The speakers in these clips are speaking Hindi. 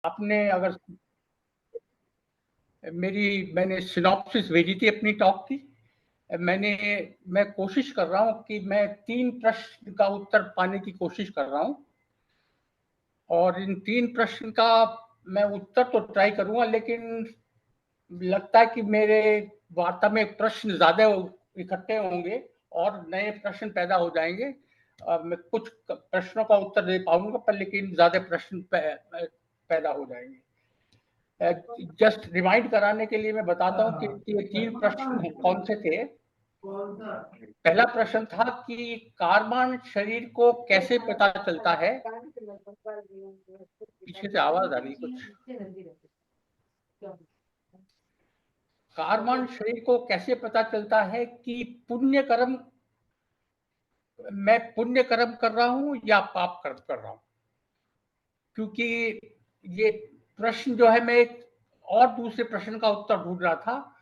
आपने अगर मैंने सिनॉप्सिस भेजी थी अपनी टॉक की। मैं कोशिश कर रहा हूं कि मैं 3 प्रश्न का उत्तर पाने की कोशिश कर रहा हूं, और इन 3 प्रश्न का मैं उत्तर तो ट्राई करूंगा, लेकिन लगता है कि मेरे वार्ता में प्रश्न ज्यादा इकट्ठे होंगे और नए प्रश्न पैदा हो जाएंगे। मैं कुछ प्रश्नों का उत्तर दे पाऊंगा, पर लेकिन ज्यादा प्रश्न पैदा हो जाएंगे। जस्ट रिमाइंड कराने के लिए मैं बताता हूँ कि ये 3 प्रश्न कौन से थे। पहला प्रश्न था कि कार्बन शरीर को कैसे पता चलता है। पीछे से आवाज आ रही कुछ। कार्बन शरीर को कैसे पता चलता है कि पुण्य कर्म, मैं पुण्य कर्म कर रहा हूं या पाप कर्म कर रहा हूं। क्योंकि ये प्रश्न जो है, मैं एक और दूसरे प्रश्न का उत्तर ढूंढ रहा था,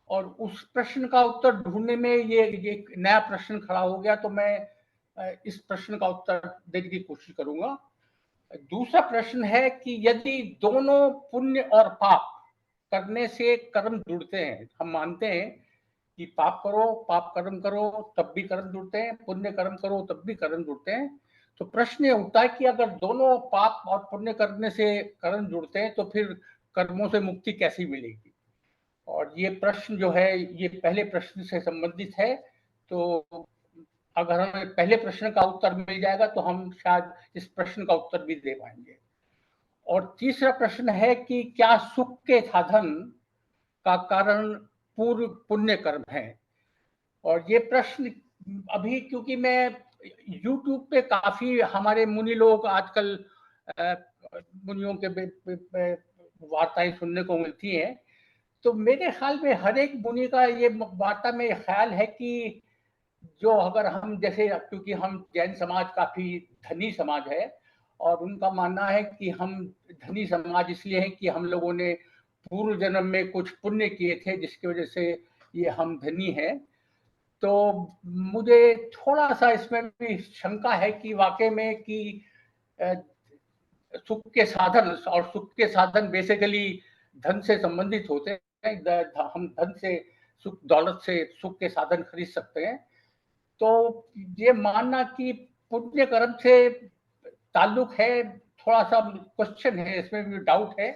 और उस प्रश्न का उत्तर ढूंढने में ये एक नया प्रश्न खड़ा हो गया, तो मैं इस प्रश्न का उत्तर देने की कोशिश करूंगा। दूसरा प्रश्न है कि यदि दोनों पुण्य और पाप करने से कर्म जुड़ते हैं, हम मानते हैं कि पाप करो, पाप कर्म करो तब भी कर्म जुड़ते हैं, पुण्य कर्म करो तब भी कर्म जुड़ते हैं। तो प्रश्न ये उठता है कि अगर दोनों पाप और पुण्य करने से कर्म जुड़ते हैं, तो फिर कर्मों से मुक्ति कैसी मिलेगी। और ये प्रश्न जो है, ये पहले प्रश्न से संबंधित है। तो अगर हमें पहले प्रश्न का उत्तर मिल जाएगा तो हम शायद इस प्रश्न का उत्तर भी दे पाएंगे। और तीसरा प्रश्न है कि क्या सुख के साधन का कारण पूर्व पुण्य कर्म है। और ये प्रश्न अभी, क्योंकि मैं YouTube पे काफी हमारे मुनि लोग आजकल मुनियों के वार्ताएं सुनने को मिलती हैं, तो मेरे ख्याल में हर एक मुनि का ये वार्ता में ख्याल है कि जो अगर हम जैसे, क्योंकि हम जैन समाज काफी धनी समाज है, और उनका मानना है कि हम धनी समाज इसलिए है कि हम लोगों ने पूर्व जन्म में कुछ पुण्य किए थे, जिसकी वजह से ये हम धनी हैं। तो मुझे थोड़ा सा इसमें भी शंका है कि वाकई में कि सुख के साधन, और सुख के साधन बेसिकली धन से संबंधित होते हैं। हम धन से, सुख दौलत से सुख के साधन खरीद सकते हैं। तो ये मानना कि पुण्य कर्म से ताल्लुक है, थोड़ा सा क्वेश्चन है, इसमें भी डाउट है।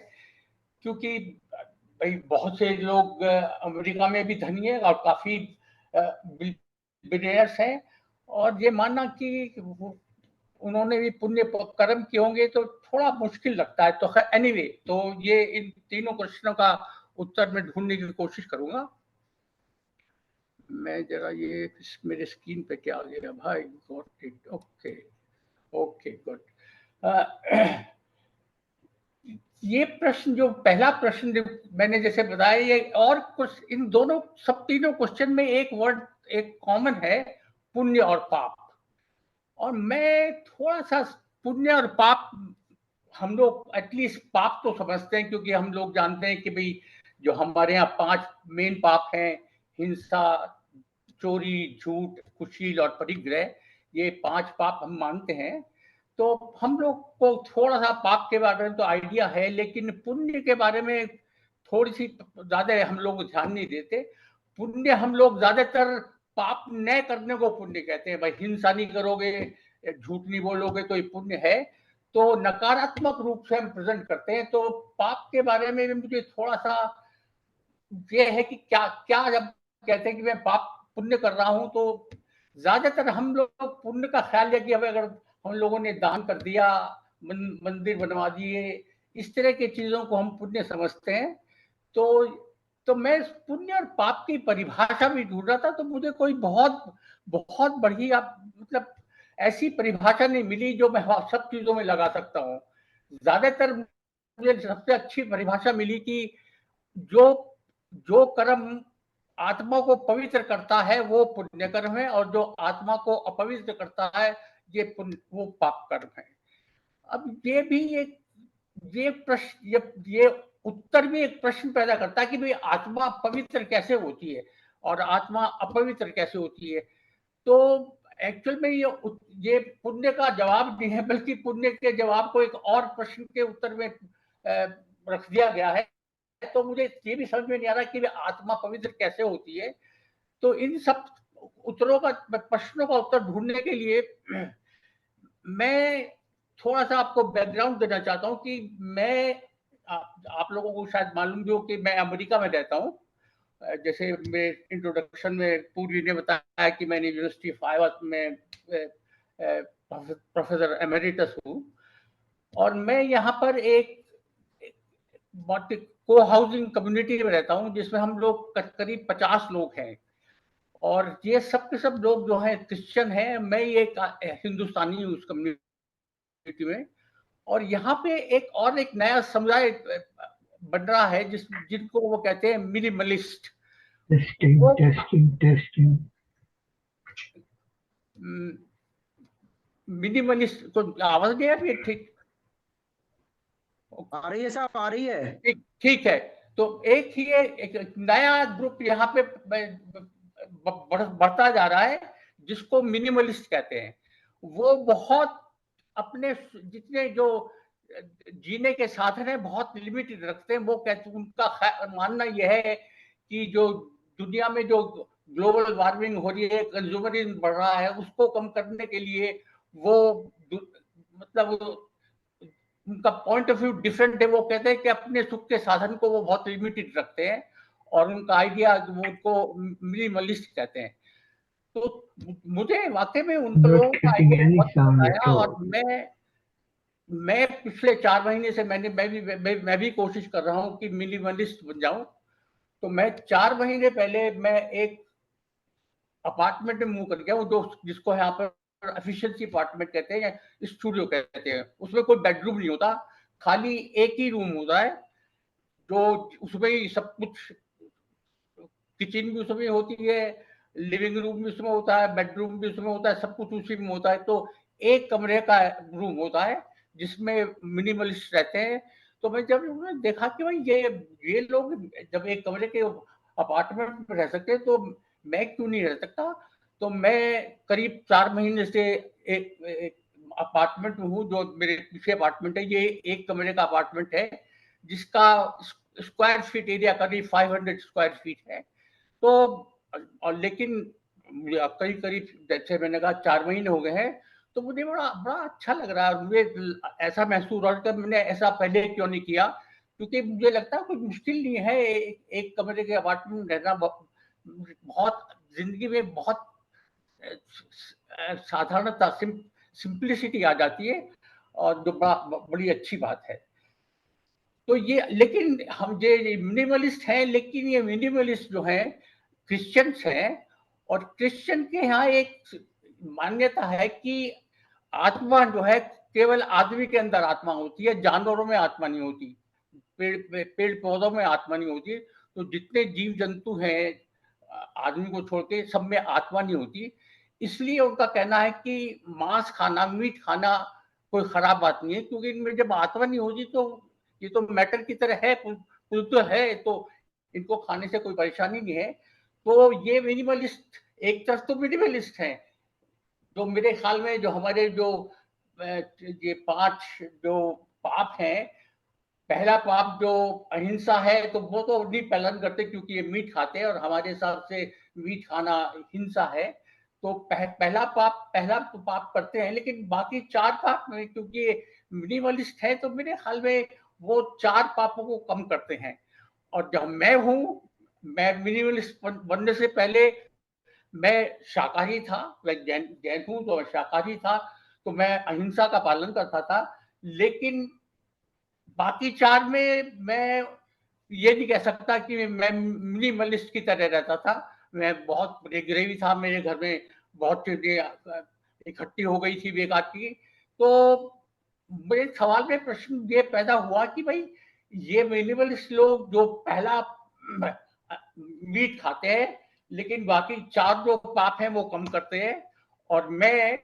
क्योंकि भाई बहुत से लोग अमेरिका में भी धनी है और काफी बिलियनर्स हैं, और ये मानना कि उन्होंने भी पुण्य कर्म किए होंगे तो थोड़ा मुश्किल लगता है। तो एनीवे, तो ये इन तीनों क्वेश्चनों का उत्तर मैं ढूंढने की कोशिश करूंगा। मैं जरा ये मेरे स्क्रीन पे क्या आ गया भाई, got it, okay okay good. ये प्रश्न, जो पहला प्रश्न जो मैंने जैसे बताया, ये और कुछ इन दोनों सब तीनों क्वेश्चन में एक वर्ड, एक कॉमन है, पुण्य और पाप। और मैं थोड़ा सा पुण्य और पाप, हम लोग एटलीस्ट पाप तो समझते हैं, क्योंकि हम लोग जानते हैं कि भाई जो हमारे यहाँ 5 मेन पाप हैं, हिंसा, चोरी, झूठ, कुशील और परिग्रह, ये 5 पाप हम मानते हैं। तो हम लोग को थोड़ा सा पाप के बारे में तो आइडिया है, लेकिन पुण्य के बारे में थोड़ी सी ज्यादा हम लोग ध्यान नहीं देते। पुण्य हम लोग ज्यादातर पाप न करने को पुण्य कहते हैं। भाई हिंसा नहीं करोगे, झूठ नहीं बोलोगे तो ये पुण्य है। तो नकारात्मक रूप से हम प्रेजेंट करते हैं। तो पाप के बारे में मुझे थोड़ा सा ये है कि क्या क्या जब कहते हैं कि मैं पाप पुण्य कर रहा हूं, तो ज्यादातर हम लोग पुण्य का ख्याल है कि अगर हम लोगों ने दान कर दिया, मंदिर बनवा दिए, इस तरह की चीजों को हम पुण्य समझते हैं। तो मैं पुण्य और पाप की परिभाषा भी ढूंढ रहा था, तो मुझे कोई बहुत बहुत बढ़िया, मतलब ऐसी परिभाषा नहीं मिली जो मैं सब चीजों में लगा सकता हूँ। ज्यादातर मुझे सबसे अच्छी परिभाषा मिली कि जो जो कर्म आत्मा को पवित्र करता है वो पुण्य कर्म है, और जो आत्मा को अपवित्र करता है ये पुण्य, वो पाप कर्म है। अब ये भी एक, ये प्रश्न, ये उत्तर भी एक प्रश्न पैदा करता है कि भाई आत्मा पवित्र कैसे होती है और आत्मा अपवित्र कैसे होती है। तो एक्चुअल में ये पुण्य का जवाब नहीं है, बल्कि पुण्य के जवाब को एक और प्रश्न के उत्तर में रख दिया गया है। तो मुझे ये भी समझ में नहीं आ रहा कि आत्मा पवित्र कैसे होती है। तो इन सब उत्तरों का, प्रश्नों का उत्तर ढूंढने के लिए मैं थोड़ा सा आपको बैकग्राउंड देना चाहता हूँ कि मैं, आप लोगों को शायद मालूम भी हो कि मैं अमेरिका में रहता हूँ। जैसे मेरे इंट्रोडक्शन में पूर्वी ने बताया कि मैं यूनिवर्सिटी ऑफ आयोवा में प्रोफेसर एमेरिटस हूँ, और मैं यहाँ पर एक को हाउसिंग कम्युनिटी में रहता हूँ, जिसमें हम लोग करीब 50 लोग हैं, और ये सब के सब लोग जो हैं क्रिश्चियन हैं। मैं ये हिंदुस्तानी हूँ उस कम्युनिटी में। और यहाँ पे एक नया समुदाय बन रहा है जिनको वो कहते हैं मिनिमलिस्ट। टेस्टिंग वो टेस्टिंग टेस्टिंग। मिनिमलिस्ट को आवाज नहीं आ रही है? ठीक, आ रही है साहब, आ रही है। ठीक ठीक है। तो एक ही एक नया ग्रुप यहाँ पे बढ़ता जा रहा है, जिसको मिनिमलिस्ट कहते हैं। वो बहुत अपने जितने जो जीने के साधन है बहुत लिमिटेड रखते हैं। वो कहते, उनका मानना यह है कि जो दुनिया में जो ग्लोबल वार्मिंग हो रही है, कंज्यूमरिज्म बढ़ रहा है, उसको कम करने के लिए वो मतलब उनका पॉइंट ऑफ व्यू डिफरेंट है। वो कहते हैं कि अपने सुख के साधन को वो बहुत लिमिटेड रखते हैं, और उनका आइडिया वो उनको मिनिमलिस्ट कहते हैं। तो मुझे वाकई में उन Not लोगों का getting आइडिया any बहुत sound पसंद at आया। और all. मैं पिछले 4 महीने से मैं भी कोशिश कर रहा हूँ कि मिनिमलिस्ट बन जाऊं। तो मैं 4 महीने पहले मैं एक अपार्टमेंट में मूव कर गया हूँ, जो जिसको यहाँ पर एफिशिएंसी अपार्टमेंट कहते हैं या स्टूडियो कहते हैं। उसमें कोई बेडरूम नहीं होता, खाली एक ही रूम होता है, जो उसमें ही सब कुछ, किचन भी उसमें होती है, लिविंग रूम भी उसमें होता है, बेडरूम भी उसमें होता है, सब कुछ उसी में होता है। तो एक कमरे का रूम होता है जिसमें मिनिमलिस्ट रहते हैं। तो मैं जब उन्होंने देखा कि भाई ये लोग जब एक कमरे के अपार्टमेंट में रह सकते हैं, तो मैं क्यों नहीं रह सकता। तो मैं करीब 4 महीने से एक अपार्टमेंट में हूँ, जो मेरे पीछे अपार्टमेंट है। ये एक कमरे का अपार्टमेंट है, जिसका स्क्वायर फीट एरिया करीब 500 स्क्वायर फीट है। तो और लेकिन करीब करीब जैसे मैंने कहा 4 महीने हो गए हैं, तो मुझे बड़ा बड़ा अच्छा लग रहा है। मुझे ऐसा महसूस हो रहा है कि मैंने ऐसा पहले क्यों नहीं किया, क्योंकि मुझे लगता है कोई मुश्किल नहीं है एक कमरे के अपार्टमेंट में रहना। बहुत जिंदगी में बहुत साधारणता, सिंप्लिसिटी आ जाती है, और जो बड़ी अच्छी बात है। तो ये, लेकिन हम ये मिनिमलिस्ट हैं, लेकिन ये मिनिमलिस्ट जो हैं क्रिश्चियंस हैं। और क्रिश्चियन के यहाँ एक मान्यता है कि आत्मा जो है केवल आदमी के अंदर आत्मा होती है, जानवरों में आत्मा नहीं होती, पेड़ पौधों में आत्मा नहीं होती। तो जितने जीव जंतु हैं आदमी को छोड़ के, सब में आत्मा नहीं होती। इसलिए उनका कहना है कि मांस खाना, मीट खाना कोई खराब बात नहीं है, क्योंकि इनमें जब आत्मा नहीं होती तो ये तो मैटर की तरह है, तो है, तो इनको खाने से कोई परेशानी नहीं है। तो ये मिनिमलिस्ट एक तरफ तो मिनिमलिस्ट हैं, जो मेरे ख्याल में जो हमारे जो ये 5 जो पाप हैं, पहला पाप जो अहिंसा है, तो वो तो नहीं पालन करते क्योंकि ये मीट खाते हैं, और हमारे हिसाब से मीट खाना हिंसा है। तो पहला तो पाप करते हैं, लेकिन बाकी 4 पाप में क्योंकि ये मिनिमलिस्ट है, तो मेरे ख्याल में वो 4 पापों को कम करते हैं। और जब मैं मिनिमलिस्ट बनने से पहले मैं शाकाहारी था, मैं जैन हूँ तो शाकाहारी था, तो मैं अहिंसा का पालन करता था। लेकिन बाकी 4 में मैं ये नहीं कह सकता कि मैं मिनिमलिस्ट की तरह रहता था। मैं बहुत ग्रेवी था, मेरे घर में बहुत चीजें इकट्ठी हो गई थी बेकार की। तो मेरे सवाल में प्रश्न ये पैदा हुआ कि भाई ये मिनिमलिस्ट लोग जो पहला मीट खाते हैं, लेकिन बाकी 4 जो पाप हैं वो कम करते हैं, और मैं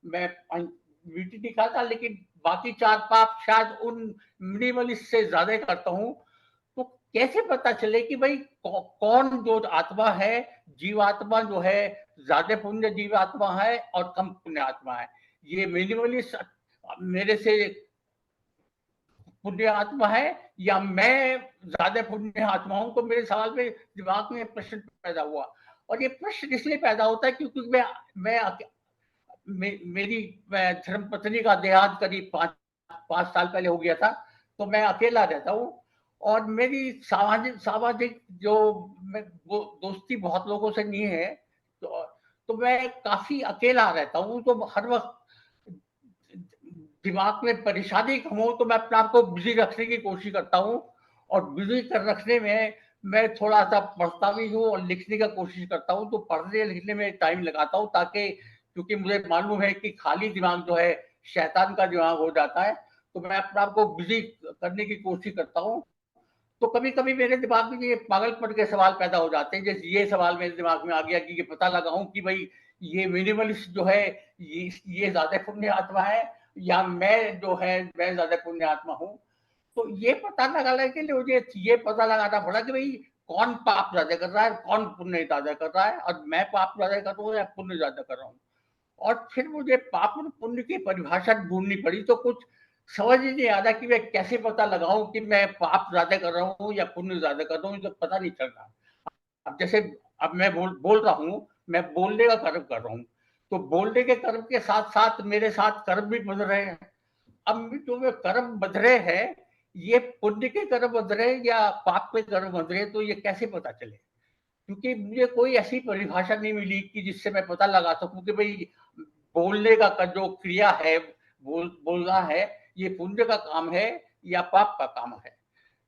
मीट नहीं खाता, लेकिन बाकी 4 पाप शायद उन मिनिमलिस्ट से ज्यादा करता हूँ। तो कैसे पता चले कि भाई कौन जो आत्मा है, जीवात्मा जो है, ज्यादा पुण्य जीवात्मा है और कम पुण्य आत्मा है। ये मिनिमलिस्ट मेरे से पुण्य आत्मा है या मैं ज्यादा पुण्य आत्मा हूं? तो मेरे सवाल में दिमाग में प्रश्न पैदा हुआ, और ये प्रश्न इसलिए पैदा होता है क्योंकि मेरी धर्म पत्नी का देहांत करीब 5 साल पहले हो गया था, तो मैं अकेला रहता हूँ, और मेरी सामाजिक सामाजिक जो वो दोस्ती बहुत लोगों से नहीं है, तो मैं काफी अकेला रहता हूँ, तो हर वक्त दिमाग में परेशानी कम हो तो मैं अपने आप को बिजी रखने की कोशिश करता हूँ, और बिजी कर रखने में मैं थोड़ा सा पढ़ता भी हूँ और लिखने का कोशिश करता हूँ, तो पढ़ने लिखने में टाइम लगाता हूँ, ताकि क्योंकि मुझे मालूम है कि खाली दिमाग जो है शैतान का दिमाग हो जाता है, तो मैं अपने आप को बिजी करने की कोशिश करता हूँ। तो कभी कभी मेरे दिमाग में ये पागलपन के सवाल पैदा हो जाते हैं, जैसे ये सवाल मेरे दिमाग में आ गया कि ये पता लगाऊं कि भाई ये मिनिमलिस्ट जो है ये ज्यादा पुण्य आत्मा है या मैं जो है मैं ज्यादा पुण्य आत्मा हूँ। तो ये पता लगाने के लिए मुझे ये पता लगाना पड़ा कि भाई कौन पाप ज्यादा कर रहा है, कौन पुण्य ज्यादा कर रहा है, और मैं पाप ज्यादा कर रहा हूँ या पुण्य ज्यादा कर रहा हूँ। और फिर मुझे पाप और पुण्य की परिभाषा ढूंढनी पड़ी, तो कुछ समझ ही नहीं आ रहा कि मैं कैसे पता लगाऊं कि मैं पाप ज्यादा कर रहा हूँ या पुण्य ज्यादा कर रहा हूँ, तो पता नहीं चल रहा। अब जैसे अब मैं बोल रहा हूँ, मैं बोलने का कर्म कर रहा हूँ, तो बोलने के कर्म के साथ साथ मेरे साथ कर्म भी बन रहे हैं। अब जो में कर्म बन रहे हैं, ये पुण्य के कर्म बन रहे हैं या पाप के कर्म बन रहे हैं, तो ये कैसे पता चले? क्योंकि मुझे कोई ऐसी परिभाषा नहीं मिली कि जिससे मैं पता लगा सकूं कि भाई बोलने का जो क्रिया है, बोलना है, ये पुण्य का काम है या पाप का काम है।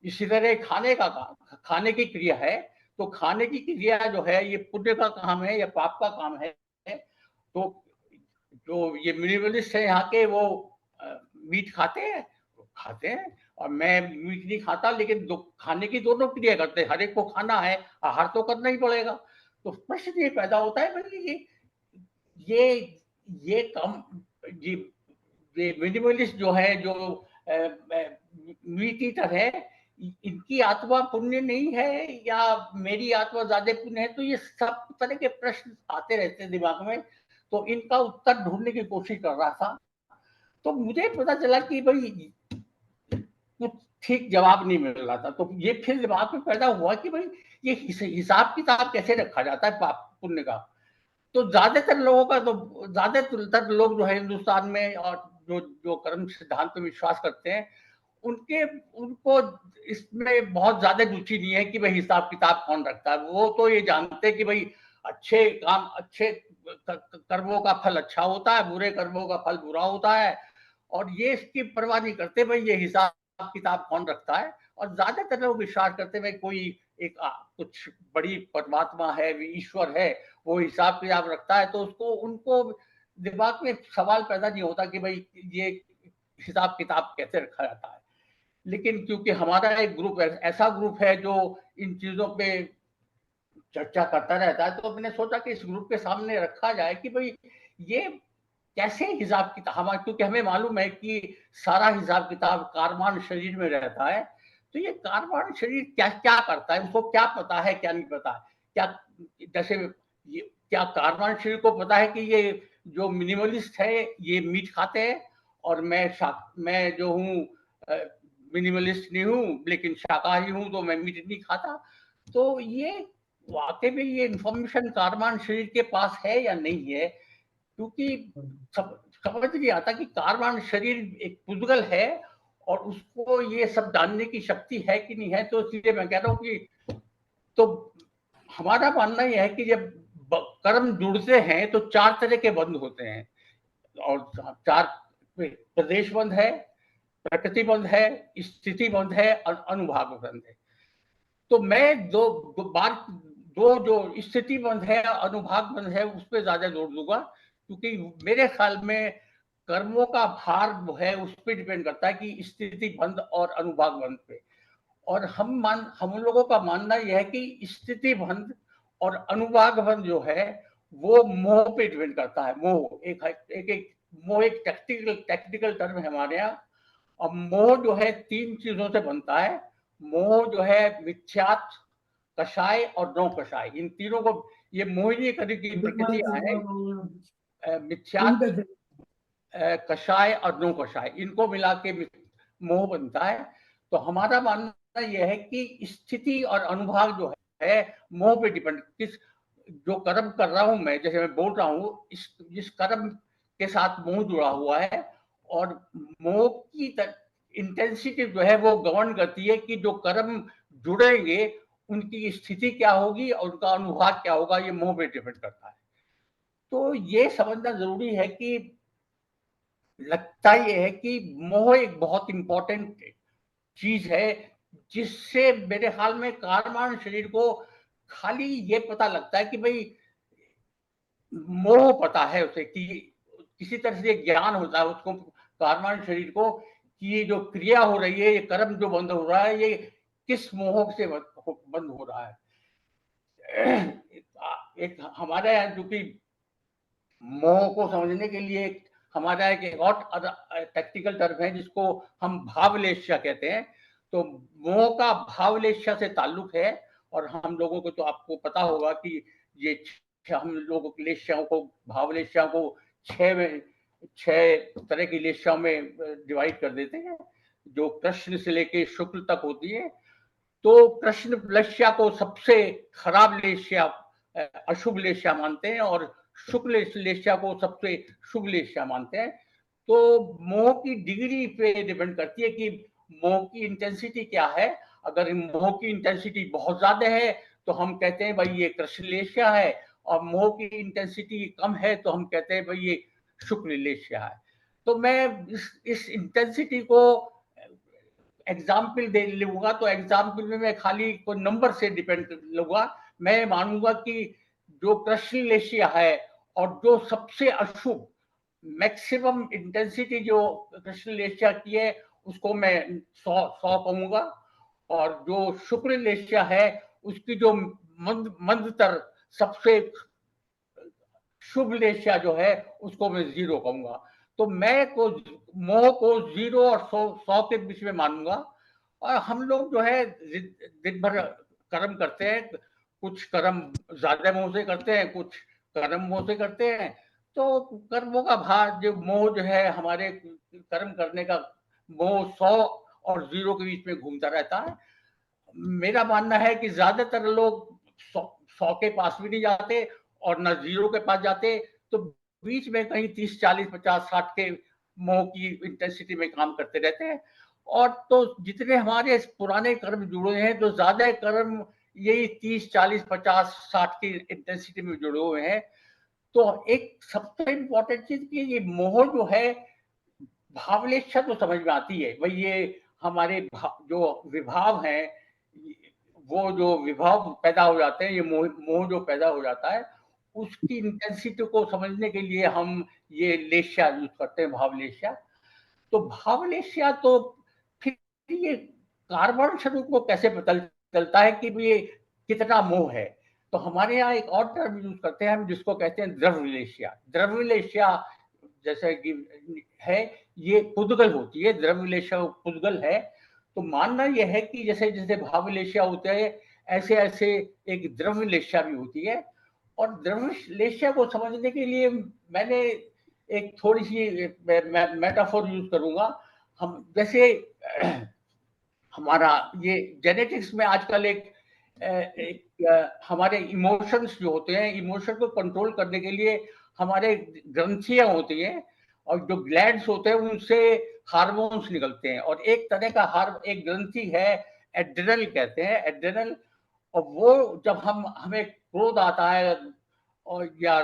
इसी तरह खाने का काम, खाने की क्रिया है, तो खाने की क्रिया जो है ये पुण्य का काम है या पाप का काम है। तो जो ये मिनिमलिस्ट है यहाँ के, वो मीट खाते हैं, और मैं मीट नहीं खाता, लेकिन खाने की दोनों क्रिया करते हैं, हर एक को खाना है, आहार तो करना ही पड़ेगा। तो प्रश्न ये पैदा होता है भाई ये ये कम ये ये मिनिमलिस्ट जो है, जो मीट ईटर है, इनकी आत्मा पुण्य नहीं है या मेरी आत्मा ज्यादा पुण्य है? तो ये सब तरह के प्रश्न आते रहते हैं दिमाग में, तो इनका उत्तर ढूंढने की कोशिश कर रहा था। तो मुझे पता चला कि भाई कुछ ठीक जवाब नहीं मिल रहा था, तो ये फिर दिमाग में पैदा हुआ कि भाई ये हिसाब किताब कैसे रखा जाता है पाप पुण्य का। तो ज्यादातर लोग जो है हिंदुस्तान में, और जो जो कर्म सिद्धांत में विश्वास करते हैं, उनके उनको इसमें बहुत ज्यादा रुचि नहीं है कि भाई हिसाब किताब कौन रखता है। वो तो ये जानते हैं कि भाई अच्छे कर्मों का फल अच्छा होता है, बुरे कर्मों का फल बुरा होता है, और ये इसकी परवाह नहीं करते भाई ये हिसाब किताब कौन रखता है। और ज्यादातर लोग विश्वास करते भाई कोई एक कुछ बड़ी परमात्मा है, ईश्वर है, वो हिसाब किताब रखता है, तो उसको उनको दिमाग में सवाल पैदा नहीं होता कि भाई ये हिसाब किताब कैसे रखा जाता है। लेकिन क्योंकि हमारा एक ग्रुप ऐसा ग्रुप है जो इन चीजों पे चर्चा करता रहता है, तो मैंने सोचा कि इस ग्रुप के सामने रखा जाए कि भाई ये कैसे हिसाब किताब, हमारा क्योंकि हमें मालूम है कि सारा हिसाब किताब कारमान शरीर में रहता है। तो ये कारमान शरीर क्या क्या करता है, उसको क्या पता है क्या नहीं पता है? क्या जैसे ये क्या कारमान शरीर को पता है कि ये जो मिनिमलिस्ट है ये मीट खाते हैं, और मैं जो हूँ मिनिमलिस्ट नहीं हूँ लेकिन शाकाहारी हूँ, तो मैं मीट नहीं खाता। तो ये वाकई में ये इंफॉर्मेशन कारमान शरीर के पास है या नहीं है? क्योंकि समझ नहीं आता कि कारमान शरीर एक पुद्गल है और उसको ये सब जानने की शक्ति है कि नहीं है। तो इसलिए मैं कह रहा हूँ कि तो हमारा मानना यह है कि जब कर्म जुड़ते हैं तो 4 तरह के बंध होते हैं, और 4 प्रदेश बंध है, प्रकृति बंध है, स्थिति बंध है और अनुभाग बंध है। तो मैं दो जो स्थिति बंध है, अनुभाग बंध है, उस पर ज्यादा जोर दूंगा, क्योंकि मेरे ख्याल में कर्मों का भार जो है उस पर डिपेंड करता है कि स्थिति बंध और अनुभाग बंध पे। और हम लोगों का मानना यह है कि स्थिति बंध और अनुभाग बंध जो है वो मोह पे डिपेंड करता है। मोह मोह एक टेक्निकल टर्म है हमारे यहाँ। अब मोह जो है 3 चीजों से बनता है। मोह जो है मिथ्यात्, कषाय और नौ कषाय, इन तीनों को, ये मोहिनी करी की प्रकृतियां है, मिथ्यात्, कषाय और नौ कषाय, इनको मिला के मोह बनता है। तो हमारा मानना यह है कि स्थिति और अनुभाग जो है मोह पे डिपेंड, किस जो कर्म कर रहा हूं मैं, जैसे मैं बोल रहा हूं, जिस कर्म के साथ मोह जुड़ा हुआ है, और मोह की इंटेंसिटी जो है वो गवर्न करती है कि जो कर्म जुड़ेंगे उनकी स्थिति क्या होगी और उनका अनुभाग क्या होगा, ये मोह पे डिपेंड करता है। तो ये समझना जरूरी है कि लगता ये है कि मोह एक बहुत इंपॉर्टेंट चीज है, जिससे मेरे ख्याल में कार्यमान शरीर को खाली ये पता लगता है कि भाई मोह पता है उसे, कि किसी तरह से ज्ञान होता है उसको, कार्यमान शरीर को, कि ये जो क्रिया हो रही है, ये कर्म जो बंद हो रहा है, ये किस मोह से बंद हो रहा है। एक हमारे यहाँ जो कि मोह को समझने के लिए हमारा एक और टेक्निकल टर्म है जिसको हम भावलेश्या कहते हैं। तो मोह का भावलेश्या से ताल्लुक है, और हम लोगों को तो आपको पता होगा कि ये हम लोगों की लेश्याओं को, भावलेश्याओं को छह तरह की लेश्याओं में डिवाइड कर देते हैं, जो कृष्ण से लेके शुक्ल तक होती है। तो कृष्ण लेश्या को सबसे खराब लेश्या, अशुभ लेश्या मानते हैं, और शुक्ल लेश्या को सबसे शुभ लेश्या मानते हैं। तो मोह की डिग्री पे डिपेंड करती है कि मोह की इंटेंसिटी क्या है। अगर मोह की इंटेंसिटी बहुत ज्यादा है तो हम कहते हैं भाई ये कृष्ण लेश्या है, और मोह की इंटेंसिटी कम है तो हम कहते हैं भाई ये शुक्ल लेश्या है। तो मैं इस इंटेंसिटी को एग्जाम्पल दे लूंगा, तो एग्जाम्पल में मैं खाली कोई नंबर से डिपेंड लूंगा। मैं मानूंगा कि जो कृष्ण लेशिया है और जो सबसे अशुभ मैक्सिमम इंटेंसिटी जो कृष्ण लेशिया की है उसको मैं 100 कहूंगा, और जो शुक्र लेशिया है उसकी जो मंदतर सबसे शुभ लेशिया जो है उसको मैं 0 कहूंगा। तो मैं को मोह को 0 और 100 के बीच में मानूंगा। और हम लोग जो है दिन भर कर्म करते हैं, कुछ कर्म ज्यादा मोह से करते हैं, कुछ कर्म मोह से करते हैं। तो कर्मों का भार जो मोह जो है, हमारे कर्म करने का मोह 100 और 0 के बीच में घूमता रहता है। मेरा मानना है कि ज्यादातर लोग 100 के पास भी नहीं जाते और न 0 के पास जाते, तो बीच में कहीं 30, 40, 50, 60 के मोह की इंटेंसिटी में काम करते रहते हैं। और तो जितने हमारे पुराने कर्म जुड़े हैं तो ज्यादा कर्म यही 30, 40, 50, 60 की इंटेंसिटी में जुड़े हुए हैं। तो एक सबसे इम्पोर्टेंट चीज कि ये मोह जो है, भावलेच्छा तो समझ में आती है भाई, ये हमारे जो विभाव है, वो जो विभाव पैदा हो जाते हैं, ये मोह जो पैदा हो जाता है, उसकी इंटेंसिटी को समझने के लिए हम ये लेश्या यूज करते हैं, भावलेश्या। तो भावलेश्या तो फिर ये कार्बन स्वरूप को कैसे पता चलता है कि ये कितना मोह है। तो हमारे यहाँ एक और टर्म यूज करते हैं हम, जिसको कहते हैं द्रव्यलेश्या। द्रव्यलेश्या जैसे कि है, ये पुद्गल होती है, द्रव्यलेश्या पुद्गल है। तो मानना यह है कि जैसे जैसे भावलेश्या होते हैं, ऐसे ऐसे एक द्रव्यलेश्या भी होती है। और द्रव्यलेश्या को समझने के लिए मैंने एक थोड़ी सी मेटाफोर यूज करूंगा। हम जैसे हमारा ये जेनेटिक्स में आजकल हमारे इमोशंस जो होते हैं, इमोशन को कंट्रोल करने के लिए हमारे ग्रंथियां होती हैं, और जो ग्लैंड्स होते हैं उनसे हार्मोन्स निकलते हैं। और एक तरह का एक ग्रंथि है, एड्रेनल कहते हैं, एड्रेनल। और वो जब हमें क्रोध आता है और या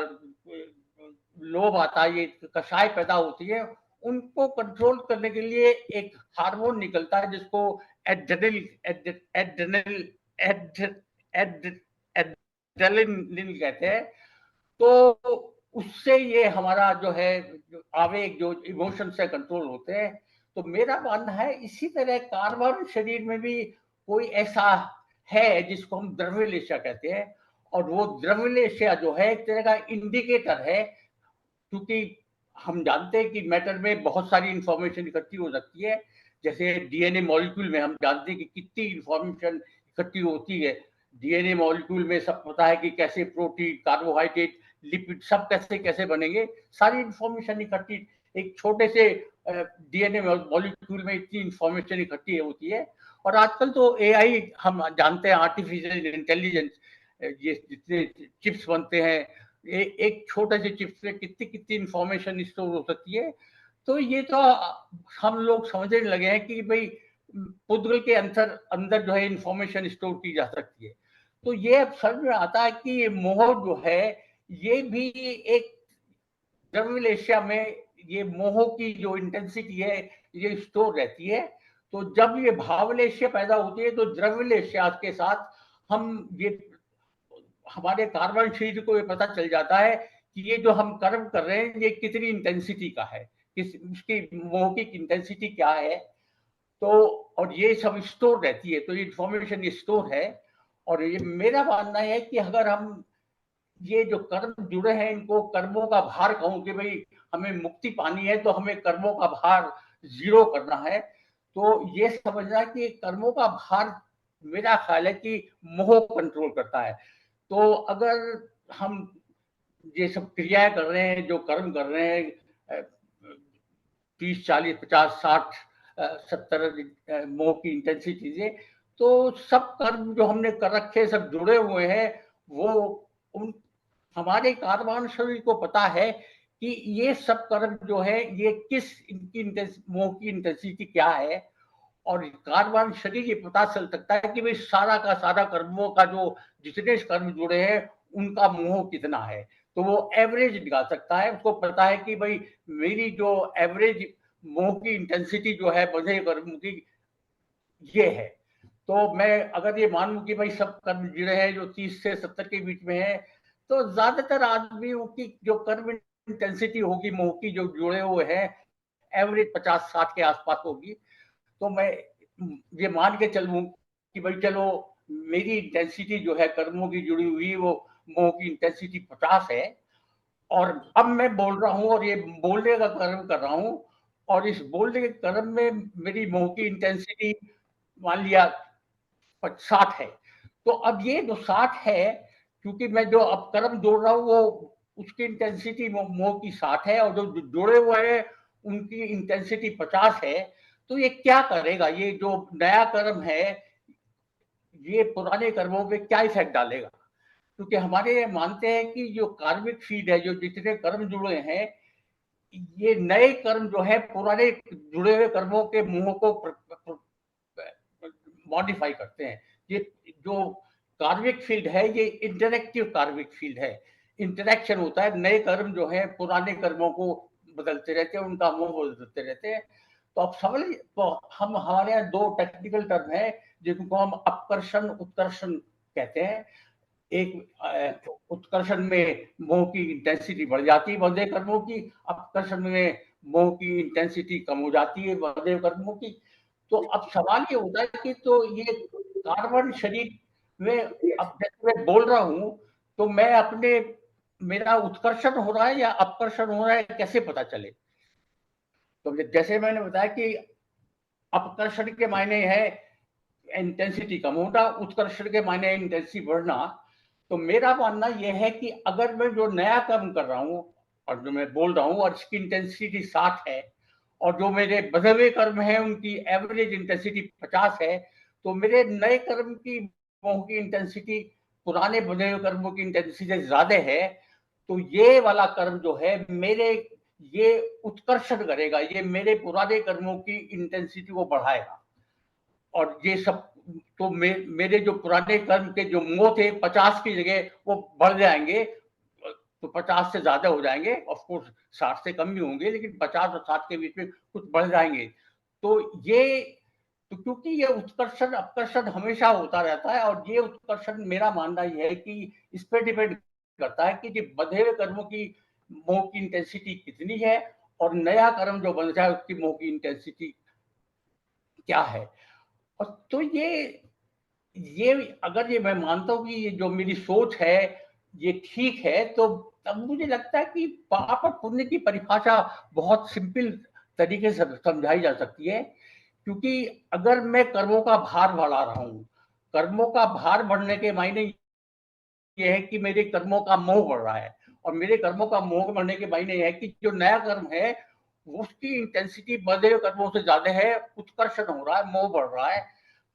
लोभ आता है, ये कषाय पैदा होती है, उनको कंट्रोल करने के लिए एक हार्मोन निकलता है जिसको एड्रेनल एड्रेनल एड्रेनलिन कहते हैं। तो उससे ये हमारा जो है आवेग, जो इमोशन से कंट्रोल होते हैं। तो मेरा मानना है इसी तरह कार्बन शरीर में भी कोई ऐसा है जिसको हम द्रव्यलेश्या कहते हैं। और वो द्रव्यलेश्या जो है एक तरह का इंडिकेटर है, क्योंकि हम जानते हैं कि मैटर में बहुत सारी इंफॉर्मेशन इकट्ठी हो सकती है। जैसे डीएनए मॉलिक्यूल में हम जानते हैं कि कितनी इंफॉर्मेशन इकट्ठी होती है। डीएनए मॉलिक्यूल में सब पता है कि कैसे प्रोटीन, कार्बोहाइड्रेट, लिपिड सब कैसे कैसे बनेंगे, सारी इंफॉर्मेशन इकट्ठी एक छोटे से डीएनए मॉलिक्यूल में इतनी इंफॉर्मेशन इकट्ठी होती है। और आजकल तो एआई हम जानते हैं, आर्टिफिशियल इंटेलिजेंस, ये जितने चिप्स बनते हैं, एक छोटे से चिप्स में कितनी कितनी इंफॉर्मेशन स्टोर हो सकती है। तो ये तो हम लोग समझने लगे हैं कि भाई पुद्गल के अंदर अंदर जो है इंफॉर्मेशन स्टोर की जा सकती है। तो ये अब समझ में आता है कि ये मोह जो है ये भी एक द्रविड़ एशिया में, ये मोह की जो इंटेंसिटी है ये स्टोर रहती है। तो जब ये भावल एशिया पैदा होती है तो द्रविड़ एशिया के साथ हम ये हमारे कार्बन शरीर को ये पता चल जाता है कि ये जो हम कर्म कर रहे हैं ये कितनी इंटेंसिटी का है, किस उसकी मोह की इंटेंसिटी क्या है। तो और ये सब स्टोर रहती है, तो ये इंफॉर्मेशन स्टोर है। और ये मेरा मानना है कि अगर हम ये जो कर्म जुड़े हैं इनको कर्मों का भार कहूं कि भाई हमें मुक्ति पानी है तो हमें कर्मों का भार जीरो करना है, तो ये समझना कि कर्मों का भार मेरा ख्याल है कि मोह कंट्रोल करता है। तो अगर हम ये सब क्रियाएं कर रहे हैं, जो कर्म कर रहे हैं, 30, 40, 50, 60, 70 मोह की इंटेंसिटी से, तो सब कर्म जो हमने कर रखे सब जुड़े हुए हैं, वो उन हमारे कार्बन शरीर को पता है कि ये सब कर्म जो है ये किस इनकी मोह की इंटेंसिटी क्या है। और कार्बन शरीर ये पता चल सकता है कि भाई सारा का सारा कर्मों का जो जितने कर्म जुड़े हैं उनका मोह कितना है। तो वो एवरेज निकाल सकता है, उसको पता है कि भाई मेरी जो एवरेज मोह की इंटेंसिटी जो है बंधे कर्म की ये है। तो मैं अगर ये मानूं कि भाई सब कर्म जुड़े हैं जो 30 से 70 के बीच में है, तो ज्यादातर आदमियों की जो कर्म इंटेंसिटी होगी मोह की जो जुड़े हुए हैं एवरेज 50-60 के आसपास होगी। तो मैं ये मान के चलूं कि भाई चलो मेरी इंटेंसिटी जो है कर्मों की जुड़ी हुई वो मोह की इंटेंसिटी 50 है, और अब मैं बोल रहा हूं और ये बोलने का कर्म कर रहा हूं, और इस बोलने के कर्म में मेरी मोह की इंटेंसिटी मान लिया 60 है। तो अब ये जो 60 है, क्योंकि मैं जो अब कर्म जोड़ रहा हूँ वो उसकी इंटेंसिटी मोह की 60 है, और जो जोड़े हुए हैं उनकी इंटेंसिटी 50 है। तो ये क्या करेगा, ये जो नया कर्म है ये पुराने कर्मों पे क्या इफेक्ट डालेगा। क्योंकि हमारे मानते हैं कि जो कार्मिक फीड है, जो जितने कर्म जुड़े हैं, ये नए कर्म जो है पुराने जुड़े हुए कर्मों के मुंह को मॉडिफाई करते हैं। ये जो कार्मिक फील्ड है ये इंटरेक्टिव कार्मिक फील्ड है, इंटरेक्शन होता है, नए कर्म जो है पुराने कर्मों को बदलते रहते हैं, उनका मुंह बदलते रहते हैं। तो अब समझ, तो हम हमारे यहाँ दो टेक्निकल टर्म है जिनको हम अपकर्षण उत्कर्षण कहते हैं। एक उत्कर्षण में मोह की इंटेंसिटी बढ़ जाती है बंधे कर्मों की, अपकर्षण में मोह की इंटेंसिटी कम हो जाती है बंधे कर्मों की। तो अब सवाल ये होता है कि तो ये कार्बन शरीर में अब जैसे मैं बोल रहा हूं तो मैं अपने मेरा उत्कर्षण हो रहा है या अपकर्षण हो रहा है कैसे पता चले। तो जैसे मैंने बताया कि अपकर्षण के मायने है इंटेंसिटी कम होना, उत्कर्षण के मायने इंटेंसिटी बढ़ना। तो मेरा मानना यह है कि अगर मैं जो नया कर्म कर रहा हूं और जो मैं बोल रहा हूं और इसकी इंटेंसिटी 60 है, और जो मेरे बधे हुए कर्म है उनकी एवरेज इंटेंसिटी 50 है, तो मेरे नए कर्म की मोह की इंटेंसिटी पुराने बधे हुए कर्मों की इंटेंसिटी से ज्यादा है। तो ये वाला कर्म जो है मेरे ये उत्कर्षण करेगा, ये मेरे पुराने कर्मों की इंटेंसिटी को बढ़ाएगा। और ये सब तो मेरे जो पुराने कर्म के जो मोह थे 50 की जगह वो बढ़ जाएंगे, तो 50 से ज्यादा हो जाएंगे, ऑफ कोर्स 60 से कम भी होंगे, लेकिन 50 और 60 के बीच में कुछ बढ़ जाएंगे। तो ये तो क्योंकि ये उत्कर्षण अपकर्षण हमेशा होता रहता है, और ये उत्कर्षण मेरा मानना यह है कि इस पर डिपेंड करता है कि बंधे हुए कर्मों की मोह की इंटेंसिटी कितनी है, और नया कर्म जो बन जाए उसकी मोह की इंटेंसिटी क्या है। और तो ये अगर ये मैं मानता हूँ कि ये जो मेरी सोच है ये ठीक है, तो तब मुझे लगता है कि पाप और पुण्य की परिभाषा बहुत सिंपल तरीके से समझाई जा सकती है। क्योंकि अगर मैं कर्मों का भार बढ़ा रहा हूँ, कर्मों का भार बढ़ने के मायने ये है कि मेरे कर्मों का मोह बढ़ रहा है, और मेरे कर्मों का मोह बढ़ने के मायने है कि जो नया कर्म है उसकी इंटेंसिटी बदले कर्मों से ज्यादा है, उत्कर्षण हो रहा है, मोह बढ़ रहा है,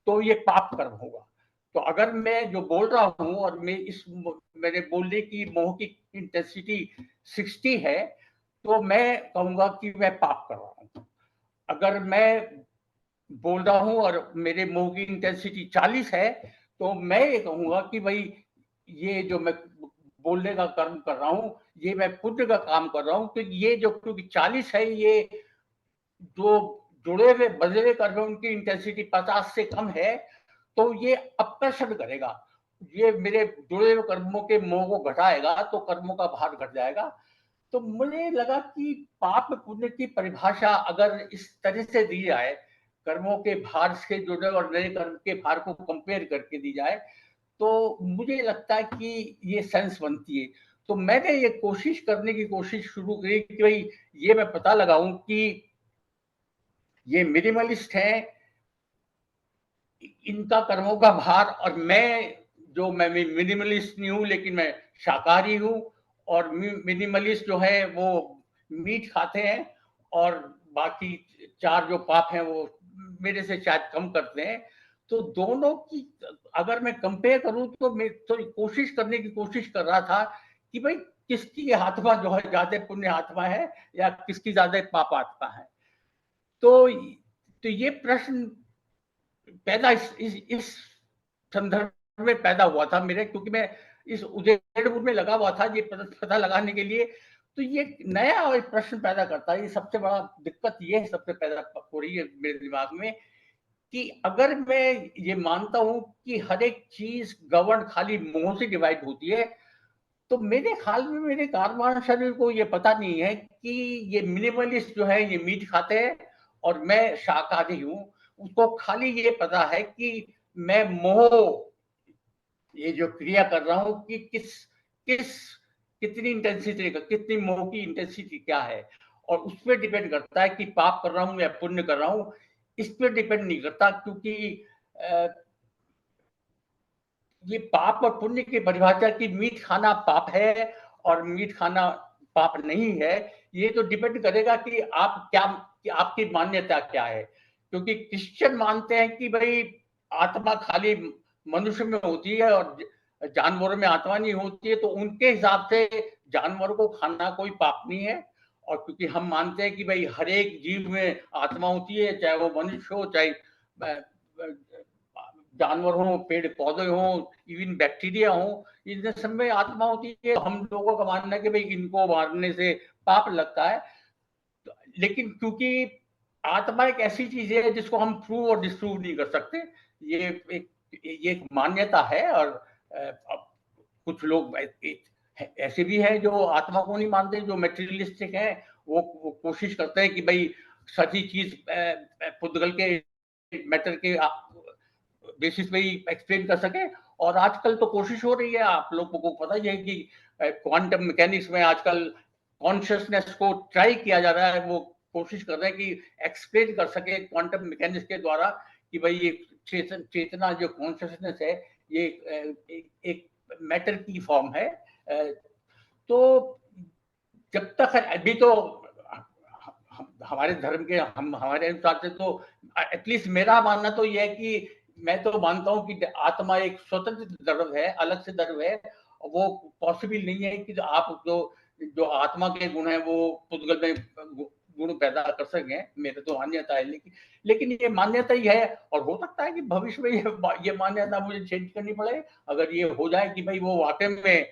तो ये पाप कर्म होगा। तो अगर मैं जो बोल रहा हूं और मेरे बोलने की मोह की इंटेंसिटी 60 है, तो मैं कहूंगा कि मैं पाप कर रहा हूं। अगर मैं बोल रहा हूं और मेरे मोह की इंटेंसिटी 40 है, तो मैं ये कहूंगा कि भाई ये जो मैं बोलने का कर्म कर रहा हूं, ये मैं पुण्य का काम कर रहा हूं। तो ये जो, क्योंकि 40 है, ये जो जुड़े हुए बदले कर्म है उनकी इंटेंसिटी 50 से कम है, तो ये अपकर्षण करेगा, ये मेरे जुड़े हुए कर्मों के मोह को घटाएगा, तो कर्मों का भार घट जाएगा। तो मुझे लगा कि पाप पुण्य की परिभाषा अगर इस तरह से दी जाए, कर्मों के भार से जुड़े और नए कर्म के भार को कंपेयर करके दी जाए, तो मुझे लगता है कि ये सेंस बनती है। तो मैंने ये कोशिश करने की कोशिश शुरू की कि भाई ये मैं पता लगाऊं कि ये मिनिमलिस्ट हैं, इनका कर्मों का भार, और मैं मिनिमलिस्ट नहीं हूं, लेकिन मैं शाकाहारी हूं, और मिनिमलिस्ट जो है वो मीट खाते हैं, और बाकी 4 जो पाप हैं वो मेरे से शायद कम करते हैं। तो दोनों की अगर मैं कंपेयर करूं, तो मैं तो कोशिश करने की कोशिश कर रहा था कि भाई किसकी आत्मा जो है ज्यादा पुण्य आत्मा है, या किसकी ज्यादा पाप आत्मा है। तो ये प्रश्न पैदा इस संदर्भ में पैदा हुआ था मेरे, क्योंकि मैं इस उधेड़बुन में लगा हुआ था ये पता लगाने के लिए। तो ये नया प्रश्न पैदा करता है, ये सबसे बड़ा दिक्कत ये सबसे पैदा हो रही है मेरे दिमाग में, कि अगर मैं ये मानता हूं कि हर एक चीज गवर्न खाली मोह से डिवाइड होती है, तो मेरे ख्याल में मेरे कारवां शरीर को ये पता नहीं है कि ये मिनिमलिस्ट जो है ये मीट खाते हैं और मैं शाकाहारी हूं। उसको खाली ये पता है कि मैं मोह, ये जो क्रिया कर रहा हूं कि किस कितनी इंटेंसिटी, कितनी मोह की इंटेंसिटी क्या है, और उस पर डिपेंड करता है कि पाप कर रहा हूं या पुण्य कर रहा हूं। इस पर डिपेंड नहीं करता, क्योंकि ये पाप और पुण्य की परिभाषा की मीट खाना पाप है और मीट खाना पाप नहीं है, ये तो डिपेंड करेगा कि आप क्या, कि आपकी मान्यता क्या है। क्योंकि क्रिश्चियन मानते हैं कि भाई आत्मा खाली मनुष्य में होती है और जानवरों में आत्मा नहीं होती है, तो उनके हिसाब से जानवरों को खाना कोई पाप नहीं है। और क्योंकि हम मानते हैं कि भाई हर एक जीव में आत्मा होती है, चाहे वो मनुष्य हो, चाहे जानवर हो, पेड़ पौधे हो, इवन बैक्टीरिया हो, इन सब में आत्मा होती है। हम लोगों का मानना है कि भाई इनको मारने से पाप लगता है। लेकिन क्योंकि आत्मा एक ऐसी चीज है जिसको हम प्रूव और डिस्प्रूव नहीं कर सकते, ये एक मान्यता है। और कुछ लोग ऐसे भी हैं जो आत्मा को नहीं मानते, जो मेटेरियलिस्टिक है, वो कोशिश करते हैं कि भाई सभी चीज पुद्गल के मैटर के बेसिस पे ही एक्सप्लेन कर सके। और आजकल तो कोशिश हो रही है, आप लोगों को पता ही है कि क्वांटम मैकेनिक्स में आजकल कॉन्शियसनेस को ट्राई किया जा रहा है, वो कोशिश कर रहे हैं कि एक्सप्लेन कर सके क्वांटम मैकेनिक्स के द्वारा कि भाई ये चेतना जो कॉन्शियसनेस है, ये एक मैटर की फॉर्म है। तो जब तक अभी तो हमारे धर्म के हमारे अनुसार से तो एटलीस्ट मेरा मानना तो यह है कि मैं तो मानता हूं कि आत्मा एक स्वतंत्र द्रव्य है, अलग से द्रव्य है। वो पॉसिबल नहीं है कि आप जो आत्मा के गुण है वो पुद्गल में गुण पैदा कर सके। मेरे तो मान्यता है, लेकिन ये मान्यता ही है, और हो सकता है कि भविष्य में ये मान्यता मुझे चेंज करनी पड़े। अगर ये हो जाए कि भाई वो वाकई में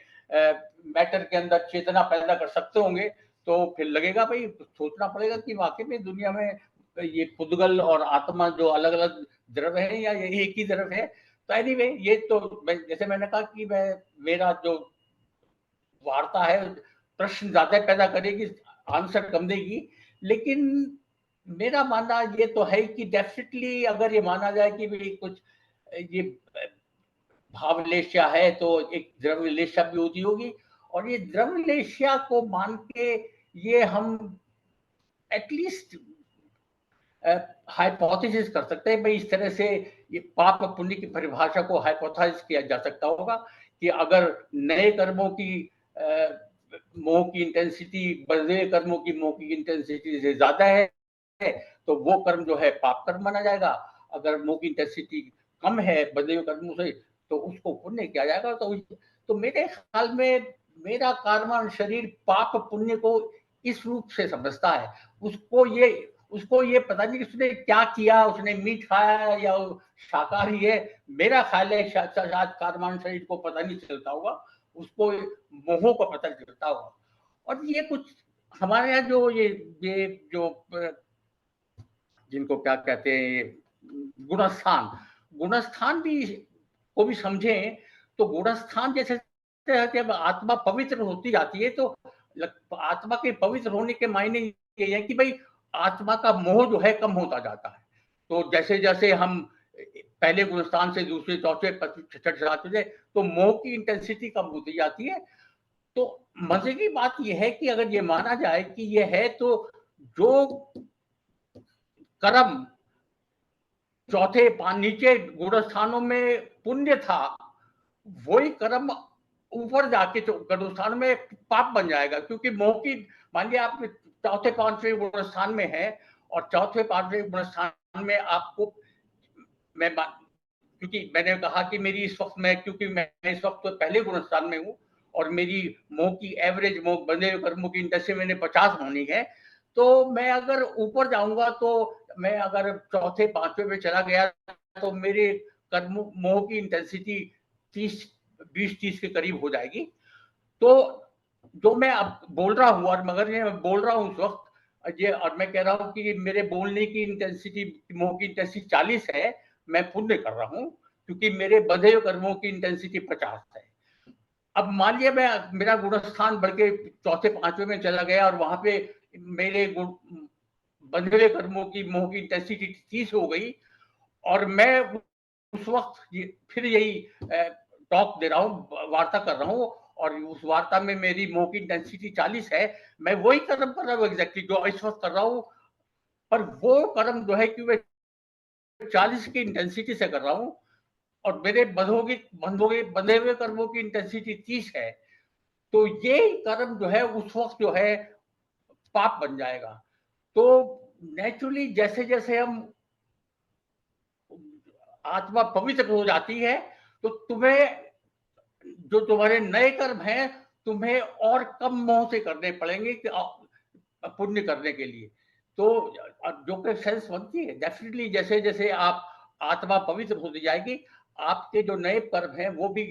मैटर के अंदर चेतना पैदा कर सकते होंगे, तो फिर लगेगा भाई, सोचना पड़ेगा कि वाकई में दुनिया में ये पुद्गल और आत्मा जो अलग अलग द्रव्य है या ये एक ही द्रव्य है। तो एनीवे ये तो जैसे मैंने कहा कि मेरा जो वार्ता है प्रश्न ज्यादा पैदा करेगी, आंसर कम देगी। लेकिन मेरा मानना ये तो है कि डेफिनेटली अगर ये माना जाए कि भाई कुछ ये भावलेशा है, तो एक द्रव्यलेशा भी होती होगी, और ये द्रव्यलेशा को मान के ये हम एटलीस्ट हाइपोथेसिस कर सकते हैं भाई, इस तरह से ये पाप और पुण्य की परिभाषा को हाइपोथेसिस किया जा सकता होगा कि अगर नए कर्मों की मोह की इंटेंसिटी बदले कर्मों की मोह की इंटेंसिटी से ज्यादा है तो वो कर्म जो है पाप कर्म माना जाएगा। अगर मोह की इंटेंसिटी कम है बदले हुए कर्मों से तो उसको पुण्य किया जाएगा। तो मेरे ख्याल में मेरा कर्मवान शरीर पाप पुण्य को इस रूप से समझता है। उसको ये पता नहीं उसने क्या किया, उसने मीट खाया या शाकाहारी है। मेरा ख्याल है शायद कर्मवान शरीर को पता नहीं चलता होगा, उसको मोहों का पता चलता होगा। और ये कुछ हमारे यहाँ जो ये जो जिनको क्या कहते हैं गुणस्थान, गुणस्थान भी को भी समझें तो गुणस्थान जैसे जब आत्मा पवित्र होती जाती है तो आत्मा के पवित्र होने के मायने ये है कि भाई आत्मा का मोह जो है कम होता जाता है। तो जैसे जैसे हम पहले गुणस्थान से दूसरे चौथे छठे सातवें तो मोह की इंटेंसिटी कम होती जाती है। तो मजे की बात यह है कि अगर ये माना जाए कि ये है तो जो कर्म चौथे नीचे गुणस्थानों में पुण्य था वही कर्म ऊपर जाके गुणस्थान में पाप बन जाएगा। क्योंकि मोह की मान लिया आप चौथे पांचवें गुणस्थान में है और चौथे पांचवें गुणस्थान में आपको मैं क्योंकि मैंने कहा कि मेरी इस वक्त क्योंकि मैं इस वक्त तो पहले गुणस्थान में हूँ और मेरी मोह की एवरेज मोह बंधे हुए कर्मों की इंडेक्स मैंने 50 होनी है। तो मैं अगर ऊपर जाऊंगा तो मैं अगर चौथे पांचवें में चला गया तो मेरे कर्म मोह की इंटेंसिटी 20-30 के करीब हो जाएगी। तो जो मैं अब बोल रहा हूँ और मगर ये मैं बोल रहा हूँ उस वक्त ये और मैं कह रहा हूँ कि मेरे बोलने की इंटेंसिटी मोह की इंटेंसिटी 40 है, मैं पुण्य कर रहा हूँ क्योंकि मेरे बंधे हुए कर्मों की इंटेंसिटी 50 है। अब मान लिया मैं मेरा गुणस्थान बढ़ के चौथे पांचवें में चला गया और वहां पे मेरे बंधे हुए कर्मों की मोह की इंटेंसिटी 30 हो गई और मैं उस वक्त फिर यही टॉक दे रहा हूँ, वार्ता कर रहा हूँ और उस वार्ता में मेरी मोह की इंटेंसिटी 40 है। मैं वही कर्म कर रहा हूँ एग्जैक्टली जो इस वक्त कर रहा हूँ, पर वो कर्म जो है कि मैं 40 की इंटेंसिटी से कर रहा हूँ और मेरे बंधे हुए कर्मों की इंटेंसिटी 30 है। तो ये कर्म जो है उस वक्त जो है पाप बन जाएगा। तो नेचुरली जैसे जैसे हम आत्मा पवित्र हो जाती है तो तुम्हें जो तुम्हारे नए कर्म हैं तुम्हें और कम मोह से करने पड़ेंगे कि पुण्य करने के लिए। तो जो कि सेंस बनती है डेफिनेटली जैसे जैसे आप आत्मा पवित्र होती जाएगी आपके जो नए कर्म हैं वो भी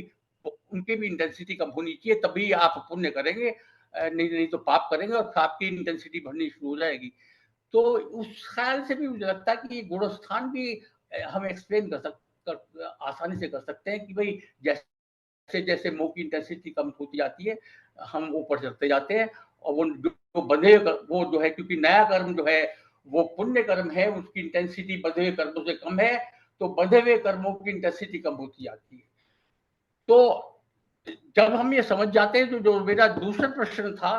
उनकी भी इंटेंसिटी कम होनी चाहिए तभी आप पुण्य करेंगे, नहीं तो पाप करेंगे और पाप की इंटेंसिटी बढ़नी शुरू हो जाएगी। तो उस ख्याल से भी मुझे लगता है कि ये गुणस्थान भी हम एक्सप्लेन आसानी से कर सकते हैं कि भाई जैसे जैसे मोह की इंटेंसिटी कम होती जाती है हम ऊपर चलते जाते हैं और वो जो बंधे वो जो है क्योंकि नया कर्म जो है वो पुण्य कर्म है उसकी इंटेंसिटी बंधे हुए कर्मों से कम है तो बंधे हुए कर्मों की इंटेंसिटी कम होती जाती है। तो जब हम ये समझ जाते हैं तो जो मेरा दूसरा प्रश्न था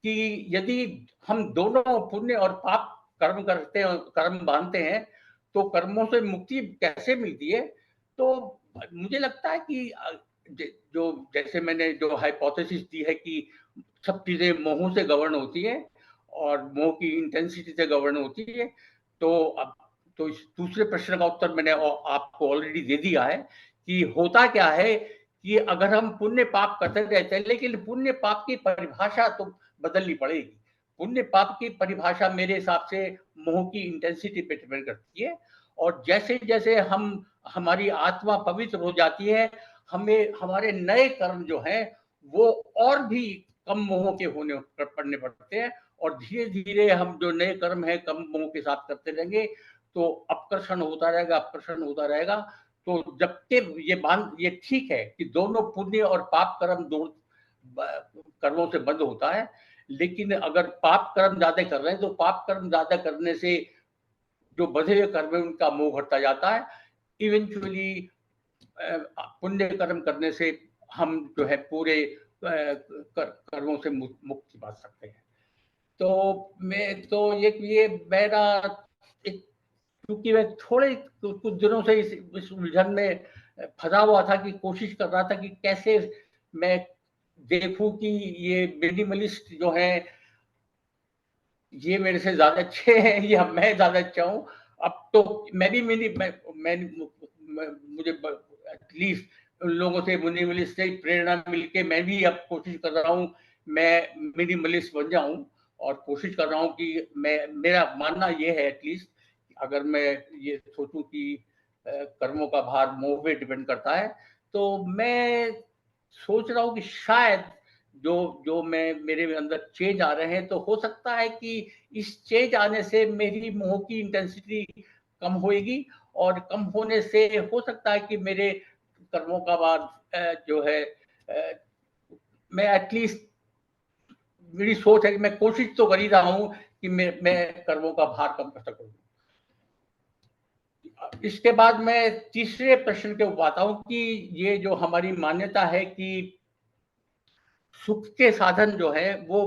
कि यदि हम दोनों पुण्य और पाप कर्म करते हैं कर्म बांधते हैं तो कर्मों से मुक्ति कैसे मिलती है। तो मुझे लगता है कि जो जैसे मैंने जो हाइपोथेसिस दी है कि सब चीजें मोह से गवर्न होती है और मोह की इंटेंसिटी से गवर्न होती है। तो अब तो इस दूसरे प्रश्न का उत्तर मैंने आपको ऑलरेडी दे दिया है कि होता क्या है कि अगर हम पुण्य पाप करते रहते हैं लेकिन पुण्य पाप की परिभाषा तो बदलनी पड़ेगी। पुण्य पाप की परिभाषा मेरे हिसाब से मोह की इंटेंसिटी पे डिपेंड करती है और जैसे जैसे हम हमारी आत्मा पवित्र हो जाती है हमें हमारे नए कर्म जो हैं वो और भी कम मोह के होने पड़ने पड़ते हैं और धीरे धीरे हम जो नए कर्म है कम मोह के साथ करते रहेंगे तो अपकर्षण होता रहेगा। तो जबकि ये ठीक है कि दोनों पुण्य और पाप कर्म दो कर्मों से बंद होता है लेकिन अगर पाप कर्म ज्यादा कर रहे हैं तो पाप कर्म ज्यादा करने से जो बंधे हुए कर्म है उनका मोह घटता जाता है। इवेंचुअली पुण्य कर्म करने से हम जो है पूरे कर्मों से मुक्ति पा सकते हैं। तो मैं तो ये मेरा एक क्योंकि मैं थोड़े कुछ दिनों से इस उलझन में फंसा हुआ था कि कोशिश कर रहा था कि कैसे मैं देखूं कि ये मिनिमलिस्ट जो है ये मेरे से ज्यादा अच्छे हैं या मैं ज्यादा अच्छा हूँ। अब तो मैं भी मुझे एटलीस्ट उन लोगों से मिनिमलिस्ट से प्रेरणा मिलके मैं भी अब कोशिश कर रहा हूँ मैं मिनिमलिस्ट बन जाऊं, और कोशिश कर रहा हूँ कि मैं, मेरा मानना ये है एटलीस्ट, अगर मैं ये सोचूं कि कर्मों का भार मोह पे डिपेंड करता है, तो मैं सोच रहा हूँ कि शायद जो जो मैं मेरे अंदर चेंज आ रहे हैं, तो हो सकता है कि इस चेंज आने से मेरी मोह की इंटेंसिटी कम होएगी, और कम होने से हो सकता है कि मेरे कर्मों का भार जो है मैं एटलीस्ट, मेरी सोच है कि मैं कोशिश तो कर ही रहा हूं कि मैं कर्मों का भार कम कर सकूं। इसके बाद मैं तीसरे प्रश्न के ऊपर आता हूं कि ये जो हमारी मान्यता है कि सुख के साधन जो है वो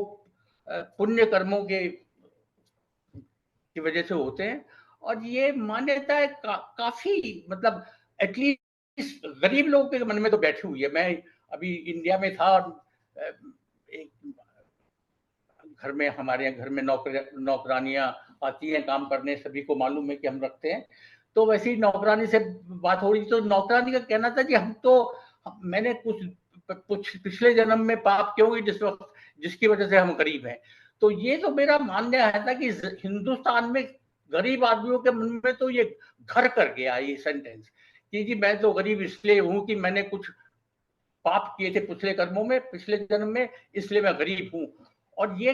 पुण्य कर्मों के की वजह से होते हैं, और ये मान्यता है काफी, मतलब एटलीस्ट गरीब लोगों के मन में तो बैठी हुई है। मैं अभी इंडिया में था, और एक घर में, हमारे यहाँ घर में नौकरानियां आती हैं काम करने, सभी को मालूम है कि हम रखते हैं। तो वैसे ही नौकरानी से बात हो रही, तो नौकरानी का कहना था कि हम तो, मैंने कुछ पिछले जन्म में पाप किए होंगे जिसकी वजह से हम गरीब हैं। तो ये तो मेरा मानना है था कि हिंदुस्तान में गरीब आदमियों के मन में तो ये घर कर गया ये सेंटेंस, कि जी मैं तो गरीब इसलिए हूं कि मैंने कुछ पाप किए थे पिछले कर्मों में, पिछले जन्म में, इसलिए मैं गरीब हूं। और ये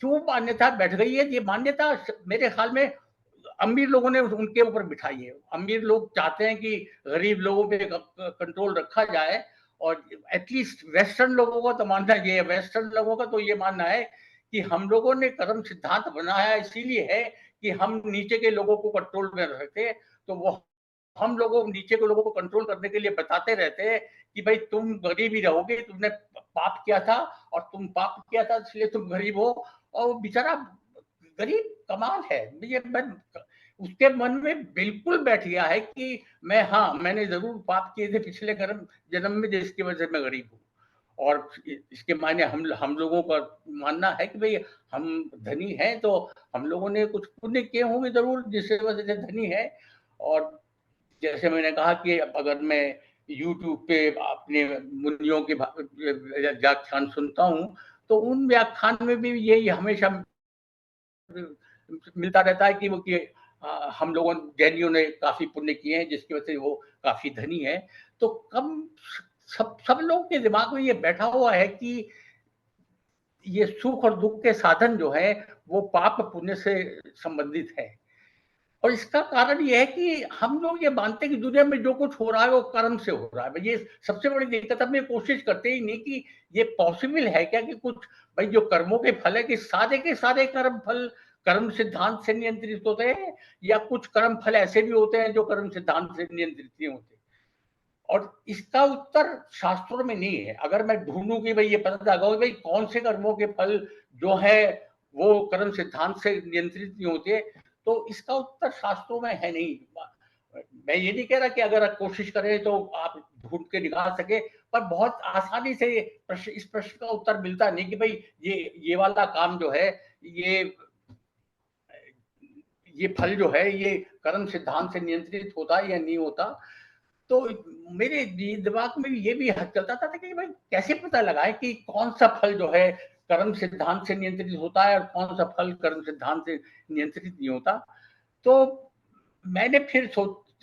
क्यों मान्यता बैठ गई है, ये मान्यता मेरे ख्याल में अमीर लोगों ने उनके ऊपर बिठाई है। अमीर लोग चाहते हैं कि गरीब लोगों पे कंट्रोल रखा जाए, और एटलीस्ट वेस्टर्न लोगों का तो मानना ये है, वेस्टर्न लोगों का तो ये मानना है कि हम लोगों ने कर्म सिद्धांत बनाया इसीलिए है कि हम नीचे के लोगों को कंट्रोल में रखते, तो वो हम लोगों नीचे के लोगों को कंट्रोल करने के लिए बताते रहते हैं कि भाई तुम गरीब ही रहोगे, तुमने पाप किया था, और तुम पाप किया था इसलिए तुम गरीब हो। और वो बेचारा गरीब कमाल है, ये मन उसके मन में बिल्कुल बैठ गया है कि मैं, हाँ मैंने जरूर पाप किए थे पिछले कर्म जन्म में जिसकी वजह से मैं गरीब हूँ। और इसके मायने हम लोगों का मानना है कि भाई हम धनी हैं, तो हम लोगों ने कुछ पुण्य किए होंगे जरूर जिसकी वजह से धनी है। और जैसे मैंने कहा कि अगर मैं यूट्यूब पे अपने मुनियों के व्याख्यान सुनता हूँ, तो उन व्याख्यान में भी यही हमेशा मिलता रहता है कि वो कि हम लोगों जैनियों ने काफी पुण्य किए हैं जिसकी वजह से वो काफी धनी है। तो कम सब लोगों के दिमाग में ये बैठा हुआ है कि ये सुख और दुख के साधन जो है वो पाप पुण्य से संबंधित है। और इसका कारण ये है कि हम लोग ये मानते हैं कि दुनिया में जो कुछ हो रहा है वो कर्म से हो रहा है। ये सबसे बड़ी दिक्कत, हम ये कोशिश करते ही नहीं कि ये पॉसिबल है क्या कि कुछ, भाई जो कर्मों के फल है कि सारे के सारे कर्म फल कर्म सिद्धांत से नियंत्रित होते हैं, या कुछ कर्म फल ऐसे भी होते हैं जो कर्म सिद्धांत से नियंत्रित नहीं होते। और इसका उत्तर शास्त्रों में नहीं है। अगर मैं ढूंढूं कि भाई ये पता लगाओ भाई कौन से कर्मों के फल जो है वो कर्म सिद्धांत से नियंत्रित नहीं होते, तो इसका उत्तर शास्त्रों में है नहीं। मैं ये नहीं कह रहा कि अगर आप कोशिश करें तो आप ढूंढ के निकाल सके, पर बहुत आसानी से इस प्रश्न का उत्तर मिलता नहीं कि भाई ये वाला काम जो है ये ये फल जो है ये कर्म सिद्धांत से नियंत्रित होता है या नहीं होता। तो मेरे दिमाग में ये भी चलता था कि भाई कैसे पता लगाए कि कौन सा फल जो है कर्म सिद्धांत से नियंत्रित होता है और कौन सा फल कर्म सिद्धांत से नियंत्रित नहीं होता। तो मैंने फिर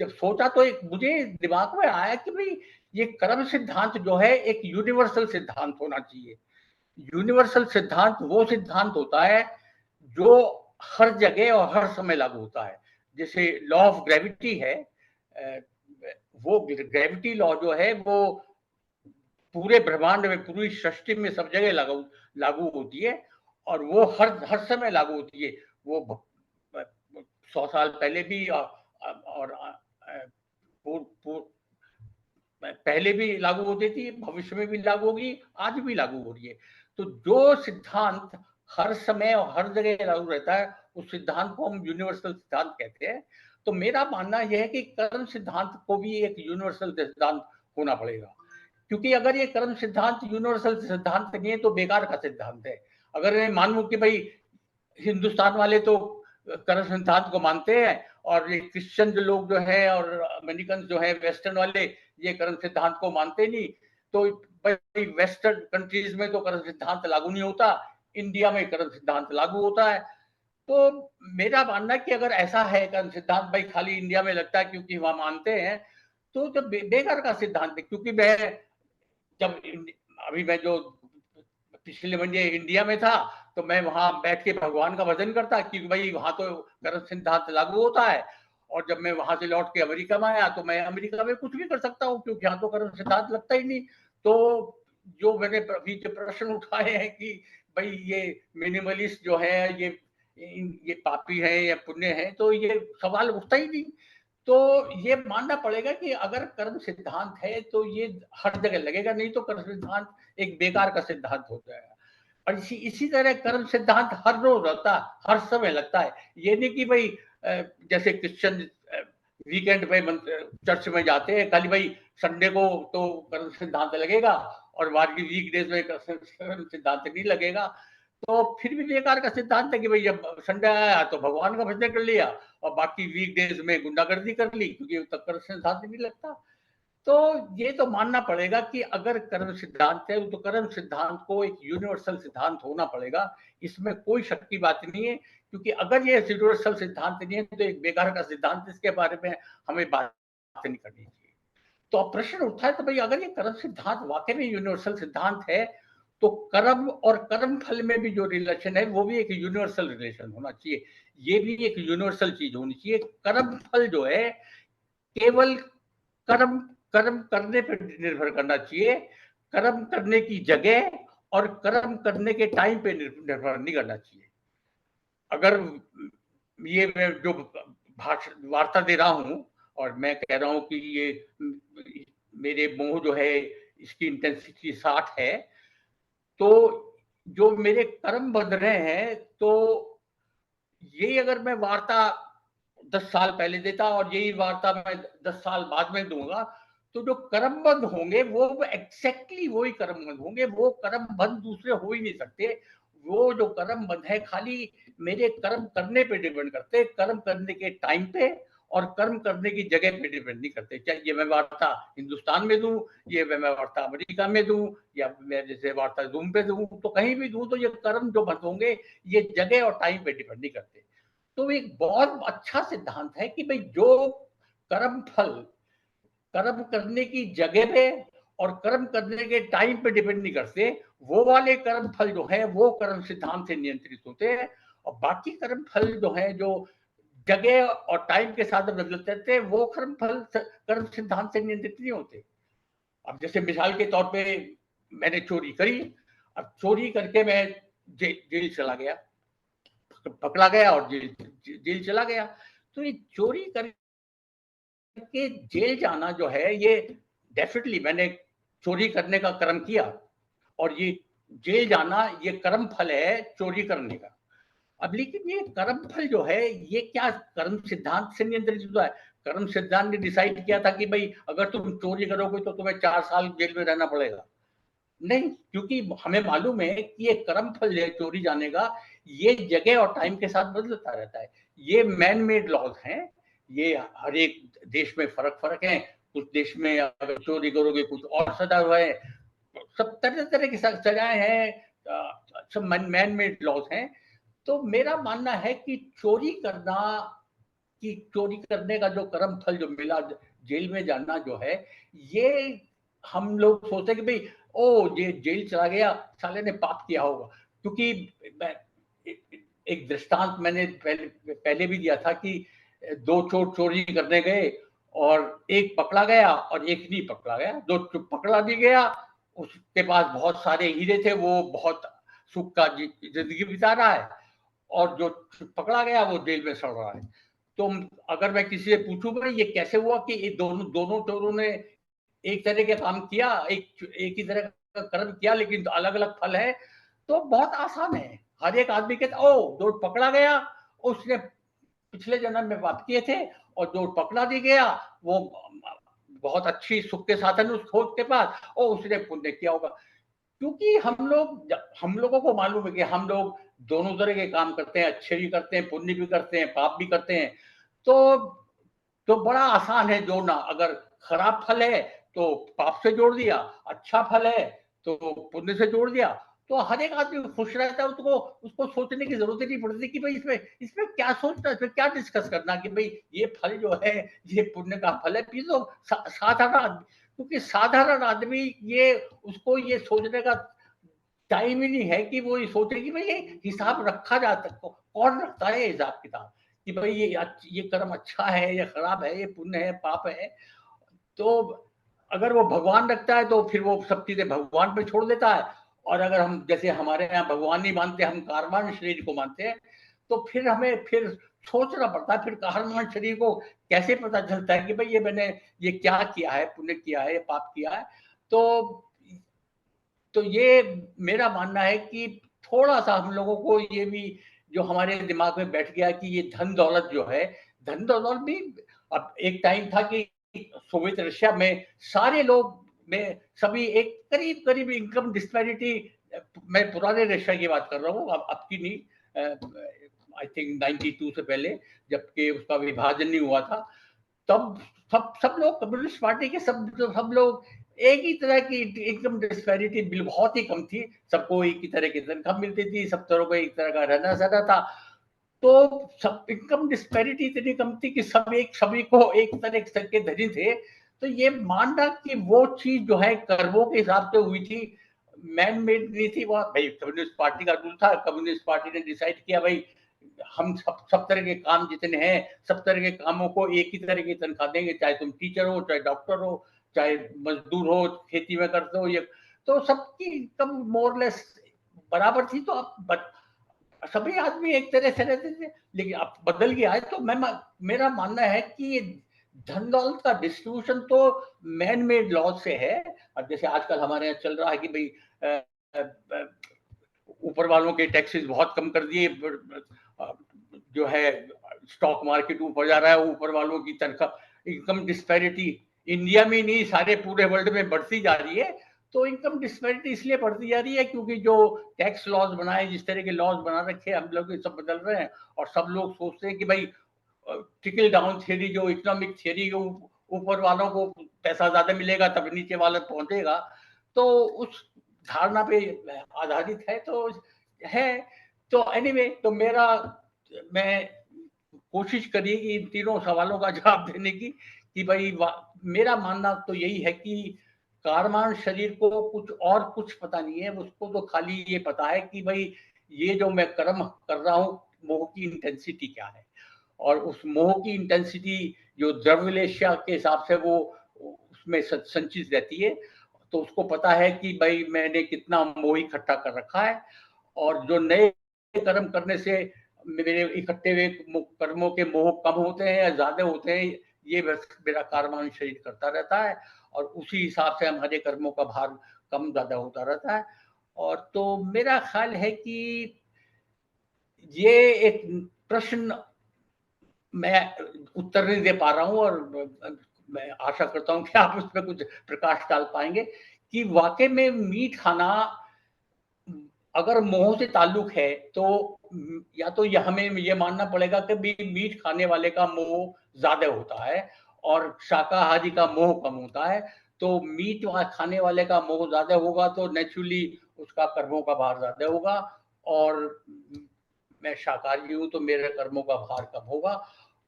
जब सोचा तो एक मुझे दिमाग में आया कि भाई ये कर्म सिद्धांत जो है एक यूनिवर्सल सिद्धांत होना चाहिए। यूनिवर्सल सिद्धांत वो सिद्धांत होता है जो हर जगह और हर समय लागू होता है। जैसे लॉ ऑफ ग्रेविटी है, वो ग्रेविटी लॉ जो है वो पूरे ब्रह्मांड में, पूरी सृष्टि में सब जगह लागू लागू होती है, और वो हर समय लागू होती है। वो 100 साल पहले भी और पहले भी लागू होती थी, भविष्य में भी लागू होगी, आज भी लागू हो रही है। तो जो सिद्धांत हर समय और हर जगह लागू रहता है उस सिद्धांत को हम यूनिवर्सल सिद्धांत कहते हैं। तो मेरा मानना यह है कि कर्म सिद्धांत को भी एक यूनिवर्सल सिद्धांत होना पड़ेगा, क्योंकि अगर ये कर्म सिद्धांत यूनिवर्सल सिद्धांत नहीं है तो बेकार का सिद्धांत है। अगर मैं मानूं कि भाई हिंदुस्तान वाले तो कर्म सिद्धांत को मानते हैं और ये क्रिश्चियन जो लोग जो है और अमेरिकन जो है वेस्टर्न वाले ये कर्म सिद्धांत को मानते नहीं, तो भाई वेस्टर्न कंट्रीज में तो कर्म सिद्धांत लागू नहीं होता, इंडिया में कर्म सिद्धांत लागू होता है। तो मेरा मानना है कि अगर ऐसा है कर्म सिद्धांत भाई खाली इंडिया में लगता है क्योंकि वहां मानते हैं, तो जब बेकार का सिद्धांत है। क्योंकि मैं जब अभी मैं जो पिछले महीने इंडिया में था तो मैं वहां बैठ के भगवान का भजन करता, क्योंकि भाई वहां तो कर्म सिद्धांत लागू होता है। और जब मैं वहां से लौट के अमेरिका में आया तो मैं अमेरिका में कुछ भी कर सकता हूँ क्योंकि यहाँ तो कर्म सिद्धांत लगता ही नहीं। तो जो मैंने अभी जो प्रश्न उठाए हैं कि भाई ये मिनिमलिस्ट जो है ये पापी है या पुण्य है, तो ये सवाल उठता ही नहीं। तो ये मानना पड़ेगा कि अगर कर्म सिद्धांत है तो ये हर जगह लगेगा, नहीं तो कर्म सिद्धांत एक बेकार का सिद्धांत हो जाएगा। और इसी तरह कर्म सिद्धांत हर रोज रहता, हर समय लगता है। ये नहीं कि भाई जैसे क्रिश्चियन वीकेंड पे चर्च में जाते हैं खाली भाई संडे को तो कर्म सिद्धांत लगेगा और बाकी वीकडेज में कर्म सिद्धांत नहीं लगेगा। तो फिर भी बेकार का सिद्धांत है कि भाई जब संडे आया तो भगवान का भजन कर लिया और बाकी वीकडेज में गुंडागर्दी कर ली क्योंकि तब कर्म सिद्धांत नहीं लगता। तो ये तो मानना पड़ेगा कि अगर कर्म सिद्धांत है तो कर्म सिद्धांत को एक यूनिवर्सल सिद्धांत होना पड़ेगा, इसमें कोई शक की बात नहीं है। क्योंकि अगर ये यूनिवर्सल सिद्धांत नहीं है तो एक बेकार का सिद्धांत, इसके बारे में हमें बात नहीं करनी चाहिए। तो अब प्रश्न उठता है तो भाई अगर ये कर्म सिद्धांत वाकई में यूनिवर्सल सिद्धांत है तो कर्म और कर्म फल में भी जो रिलेशन है वो भी एक यूनिवर्सल रिलेशन होना चाहिए। ये भी एक यूनिवर्सल चीज होनी चाहिए। कर्म फल जो है केवल कर्म कर्म करने पर निर्भर करना चाहिए, कर्म करने की जगह और कर्म करने के टाइम पे निर्भर नहीं करना चाहिए। अगर ये मैं जो भाषण वार्ता दे रहा हूं और मैं कह रहा हूं कि ये मेरे मोह जो है इसकी इंटेंसिटी 60 है, तो जो मेरे कर्म बन रहे हैं, तो ये अगर मैं वार्ता 10 साल पहले देता और यही वार्ता मैं 10 साल बाद में दूंगा, तो जो कर्मबंध होंगे वो एग्जैक्टली वही कर्मबंध होंगे। वो कर्मबंध दूसरे हो ही नहीं सकते। वो जो कर्मबंध है खाली मेरे कर्म करने पे डिपेंड करते, कर्म करने के टाइम पे और कर्म करने की जगह पे डिपेंड नहीं करते। चाहे ये मैं वार्ता हिंदुस्तान में दूं, ये मैं वार्ता अमेरिका में दूं, या मैं जैसे वार्ता जूम पे दूं, तो कहीं भी दूं तो ये कर्म जो बंद होंगे ये जगह और टाइम पे डिपेंड नहीं करते। तो एक बहुत अच्छा सिद्धांत है कि भाई जो कर्म फल कर्म करने की जगह पे और कर्म करने के टाइम पे डिपेंड नहीं करते, वो वाले कर्म फल जो है वो कर्म सिद्धांत से नियंत्रित होते हैं। और बाकी कर्म फल जो है जो जगह और टाइम के साथ बदलते रहते हैं, वो कर्म फल कर्म सिद्धांत से नियंत्रित नहीं होते। अब जैसे मिसाल के तौर पे मैंने चोरी करी, अब चोरी करके मैं जेल चला गया, पकड़ा गया और जेल चला गया। तो ये चोरी करके जेल जाना जो है ये डेफिनेटली मैंने चोरी करने का कर्म किया, और ये जेल जाना ये कर्म फल है चोरी करने का। अब लेकिन ये कर्म फल जो है ये क्या कर्म सिद्धांत से नियंत्रित होता है? कर्म सिद्धांत ने डिसाइड किया था कि भाई अगर तुम चोरी करोगे तो तुम्हें 4 साल जेल में रहना पड़ेगा? नहीं, क्योंकि हमें मालूम है कि ये कर्म फल है चोरी जाने का, ये जगह और टाइम के साथ बदलता रहता है। ये मैन मेड लॉज हैं, ये हर एक देश में फर्क है। कुछ देश में अगर चोरी करोगे कुछ और सजा है, सब तरह तरह की सजाएं हैं, सब मैन मेड लॉज हैं। तो मेरा मानना है कि चोरी करने का जो कर्म फल जो मिला, जेल में जाना जो है, ये हम लोग सोचते हैं कि भाई ओ ये जेल चला गया, साले ने पाप किया होगा। क्योंकि एक दृष्टांत मैंने पहले भी दिया था कि 2 चोर चोरी करने गए और एक पकड़ा गया और एक नहीं पकड़ा गया। जो पकड़ा भी गया उसके पास बहुत सारे हीरे थे, वो बहुत सुख का जिंदगी बिता रहा है, और जो पकड़ा गया वो जेल में सड़ रहा है। तो अगर मैं किसी से पूछूं भाई ये कैसे हुआ कि ये दोनों चोरों ने एक तरह के काम किया, एक ही तरह का कर्म किया, लेकिन अलग अलग फल है, तो बहुत आसान है। हर एक आदमी कहता ओ जो पकड़ा गया उसने पिछले जन्म में पाप किए थे, और जो पकड़ा भी गया वो बहुत अच्छी सुख के साधन उस खोज के पास, और उसने पुण्य किया होगा। क्योंकि हम लोगों को मालूम है कि हम लोग दोनों तरह के काम करते हैं, अच्छे भी करते हैं, पुण्य भी करते हैं, पाप भी करते हैं। तो बड़ा आसान है जोड़ना। अगर खराब फल है तो पाप से जोड़ दिया, अच्छा फल है तो पुण्य से जोड़ दिया, तो हर एक आदमी खुश रहता है। उसको सोचने की जरूरत ही नहीं पड़ती कि भाई इसमें क्या सोचना, इसमें क्या डिस्कस करना कि भाई ये फल जो है ये पुण्य का फल है। ये तो साधारण, क्योंकि साधारण आदमी ये उसको ये सोचने का टाइम ही नहीं है कि वो ये सोचे कि भाई ये हिसाब रखा जाता है। कौन रखता है हिसाब किताब कि भाई ये कर्म अच्छा है या खराब है, ये पुण्य है पाप है। तो अगर वो भगवान रखता है तो फिर वो सब चीजें भगवान पे छोड़ देता है। और अगर हम जैसे हमारे यहाँ भगवान नहीं मानते, हम कारवान शरीर को मानते हैं, तो फिर हमें फिर सोचना पड़ता है फिर कारवान शरीर को कैसे पता चलता है कि भाई ये मैंने ये क्या किया है, पुण्य किया है, पाप किया है। तो ये मेरा मानना है कि थोड़ा सा हम लोगों को ये भी जो हमारे दिमाग में बैठ गया कि ये धन दौलत जो है, धन दौलत भी अब एक टाइम था कि सोवियत रशिया में सारे लोग में सभी एक करीब करीब इनकम डिस्पैरिटी, मैं पुराने रशिया की बात कर रहा हूँ, अब की नहीं, आई थिंक 92 से पहले जबकि उसका विभाजन नहीं हुआ था, तब सब लोग कम्युनिस्ट पार्टी के सब लोग एक ही तरह की इनकम डिस्पैरिटी बिल बहुत ही कम थी। सबको एक ही तरह की तनख्वाह मिलती थी, सब तरह को एक तरह का रहना सहना था। तो सब इनकम डिस्पैरिटी इतनी कम थी कि सभी को एक तरह के धनी थे। तो ये मानना कि वो चीज जो है कर्मों के हिसाब से हुई थी, मैन मेड नहीं थी, वो भाई कम्युनिस्ट पार्टी का रूल था। कम्युनिस्ट पार्टी ने डिसाइड किया भाई हम सब तरह के काम जितने हैं, सब तरह के कामों को एक ही तरह की तनख्वाह देंगे, चाहे तुम टीचर हो, चाहे डॉक्टर हो, चाहे मजदूर हो, खेती में करते हो, ये तो सबकी इनकम मोरलेस बराबर थी। तो अब सभी आदमी एक तरह से रहते थे, लेकिन अब बदल गया है। तो मेरा मानना है कि ये धन दौलत का डिस्ट्रीब्यूशन तो मैन मेड लॉ से है। और जैसे आजकल हमारे यहाँ चल रहा है कि भाई ऊपर वालों के टैक्सेस बहुत कम कर दिए, जो है स्टॉक मार्केट ऊपर जा रहा है, ऊपर वालों की तनख्वाह, इनकम डिस्पैरिटी इंडिया में नहीं सारे पूरे वर्ल्ड में बढ़ती जा रही है। तो इनकम डिस्पैरिटी इसलिए बढ़ती जा रही है क्योंकि जो टैक्स लॉज बनाए, जिस तरह के लॉज बना रखे हम लोग सब बदल रहे हैं। और सब लोग सोचते हैं कि भाई ट्रिकल डाउन थियरी, जो इकोनॉमिक थियरी के ऊपर वालों को पैसा ज्यादा मिलेगा तब नीचे वाला पहुंचेगा, तो उस धारणा पे आधारित है। तो है तो एनीवे, तो मैं कोशिश करिए कि इन तीनों सवालों का जवाब देने की कि भाई मेरा मानना तो यही है कि कारमान शरीर को कुछ पता नहीं है। उसको तो खाली ये पता है कि भाई ये जो मैं कर्म कर रहा हूँ, मोह की इंटेंसिटी क्या है, और उस मोह की इंटेंसिटी जो द्रव्यलेशा के हिसाब से वो उसमें संचित रहती है। तो उसको पता है कि भाई मैंने कितना मोह इकट्ठा कर रखा है, और जो नए कर्म करने से मेरे इकट्ठे हुए कर्मों के मोह कम होते हैं या ज्यादा होते हैं, ये मेरा कारमान शरीर करता रहता है। और उसी हिसाब से हमारे कर्मों का भार कम ज्यादा होता रहता है। और तो मेरा ख्याल है कि ये एक प्रश्न मैं उत्तर नहीं दे पा रहा हूँ, और मैं आशा करता हूँ कि आप उसमें कुछ प्रकाश डाल पाएंगे कि वाकई में मीट खाना अगर मोह से ताल्लुक है तो या तो हमें ये मानना पड़ेगा कि मीट खाने वाले का मोह ज्यादा होता है और शाकाहारी का मोह कम होता है। तो मीट खाने वाले का मोह ज्यादा होगा तो नेचुरली उसका कर्मों का भार ज्यादा होगा, और मैं शाकाहारी हूं तो मेरे कर्मों का भार कम होगा।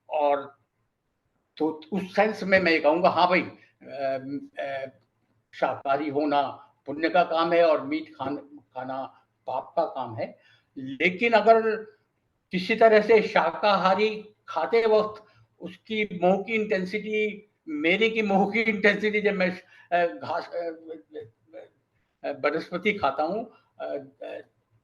और तो उस सेंस में मैं कहूंगा हाँ भाई, शाकाहारी होना पुण्य का काम है और मीट खाना पाप का काम है। लेकिन अगर किसी तरह से शाकाहारी खाते वक्त उसकी मोह की इंटेंसिटी मेरे की मोह की इंटेंसिटी, जब मैं घास वनस्पति खाता हूँ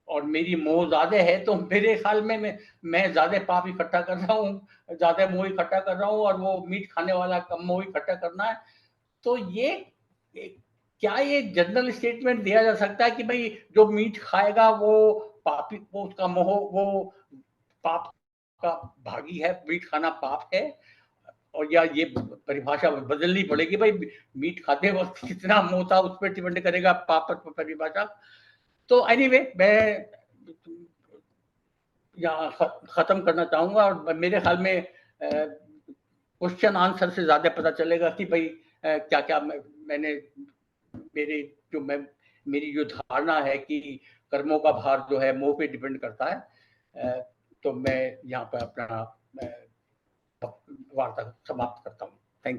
और मेरी मोह ज्यादा है, तो मेरे ख्याल में मैं ज्यादा पाप इकट्ठा कर रहा हूँ, ज्यादा मोह इकट्ठा कर रहा हूँ, और वो मीट खाने वाला कम मोह इकट्ठा करना है। तो ये क्या ये जनरल स्टेटमेंट दिया जा सकता है कि भाई जो मीट खाएगा वो पापी, वो उसका मोह वो पाप का भागी है, मीट खाना पाप है? और या ये परिभाषा बदलनी पड़ेगी भाई, मीट खाते वक्त कितना मुंह था उस पर डिपेंड करेगा पाप पर परिभाषा। तो एनीवे मैं यहाँ खत्म करना चाहूंगा, और मेरे ख्याल में क्वेश्चन आंसर से ज्यादा पता चलेगा कि भाई क्या क्या मैंने मेरी जो धारणा है कि कर्मों का भार जो है मोह पे डिपेंड करता है। तो मैं यहाँ पर अपना वार्ता समाप्त करता हूँ।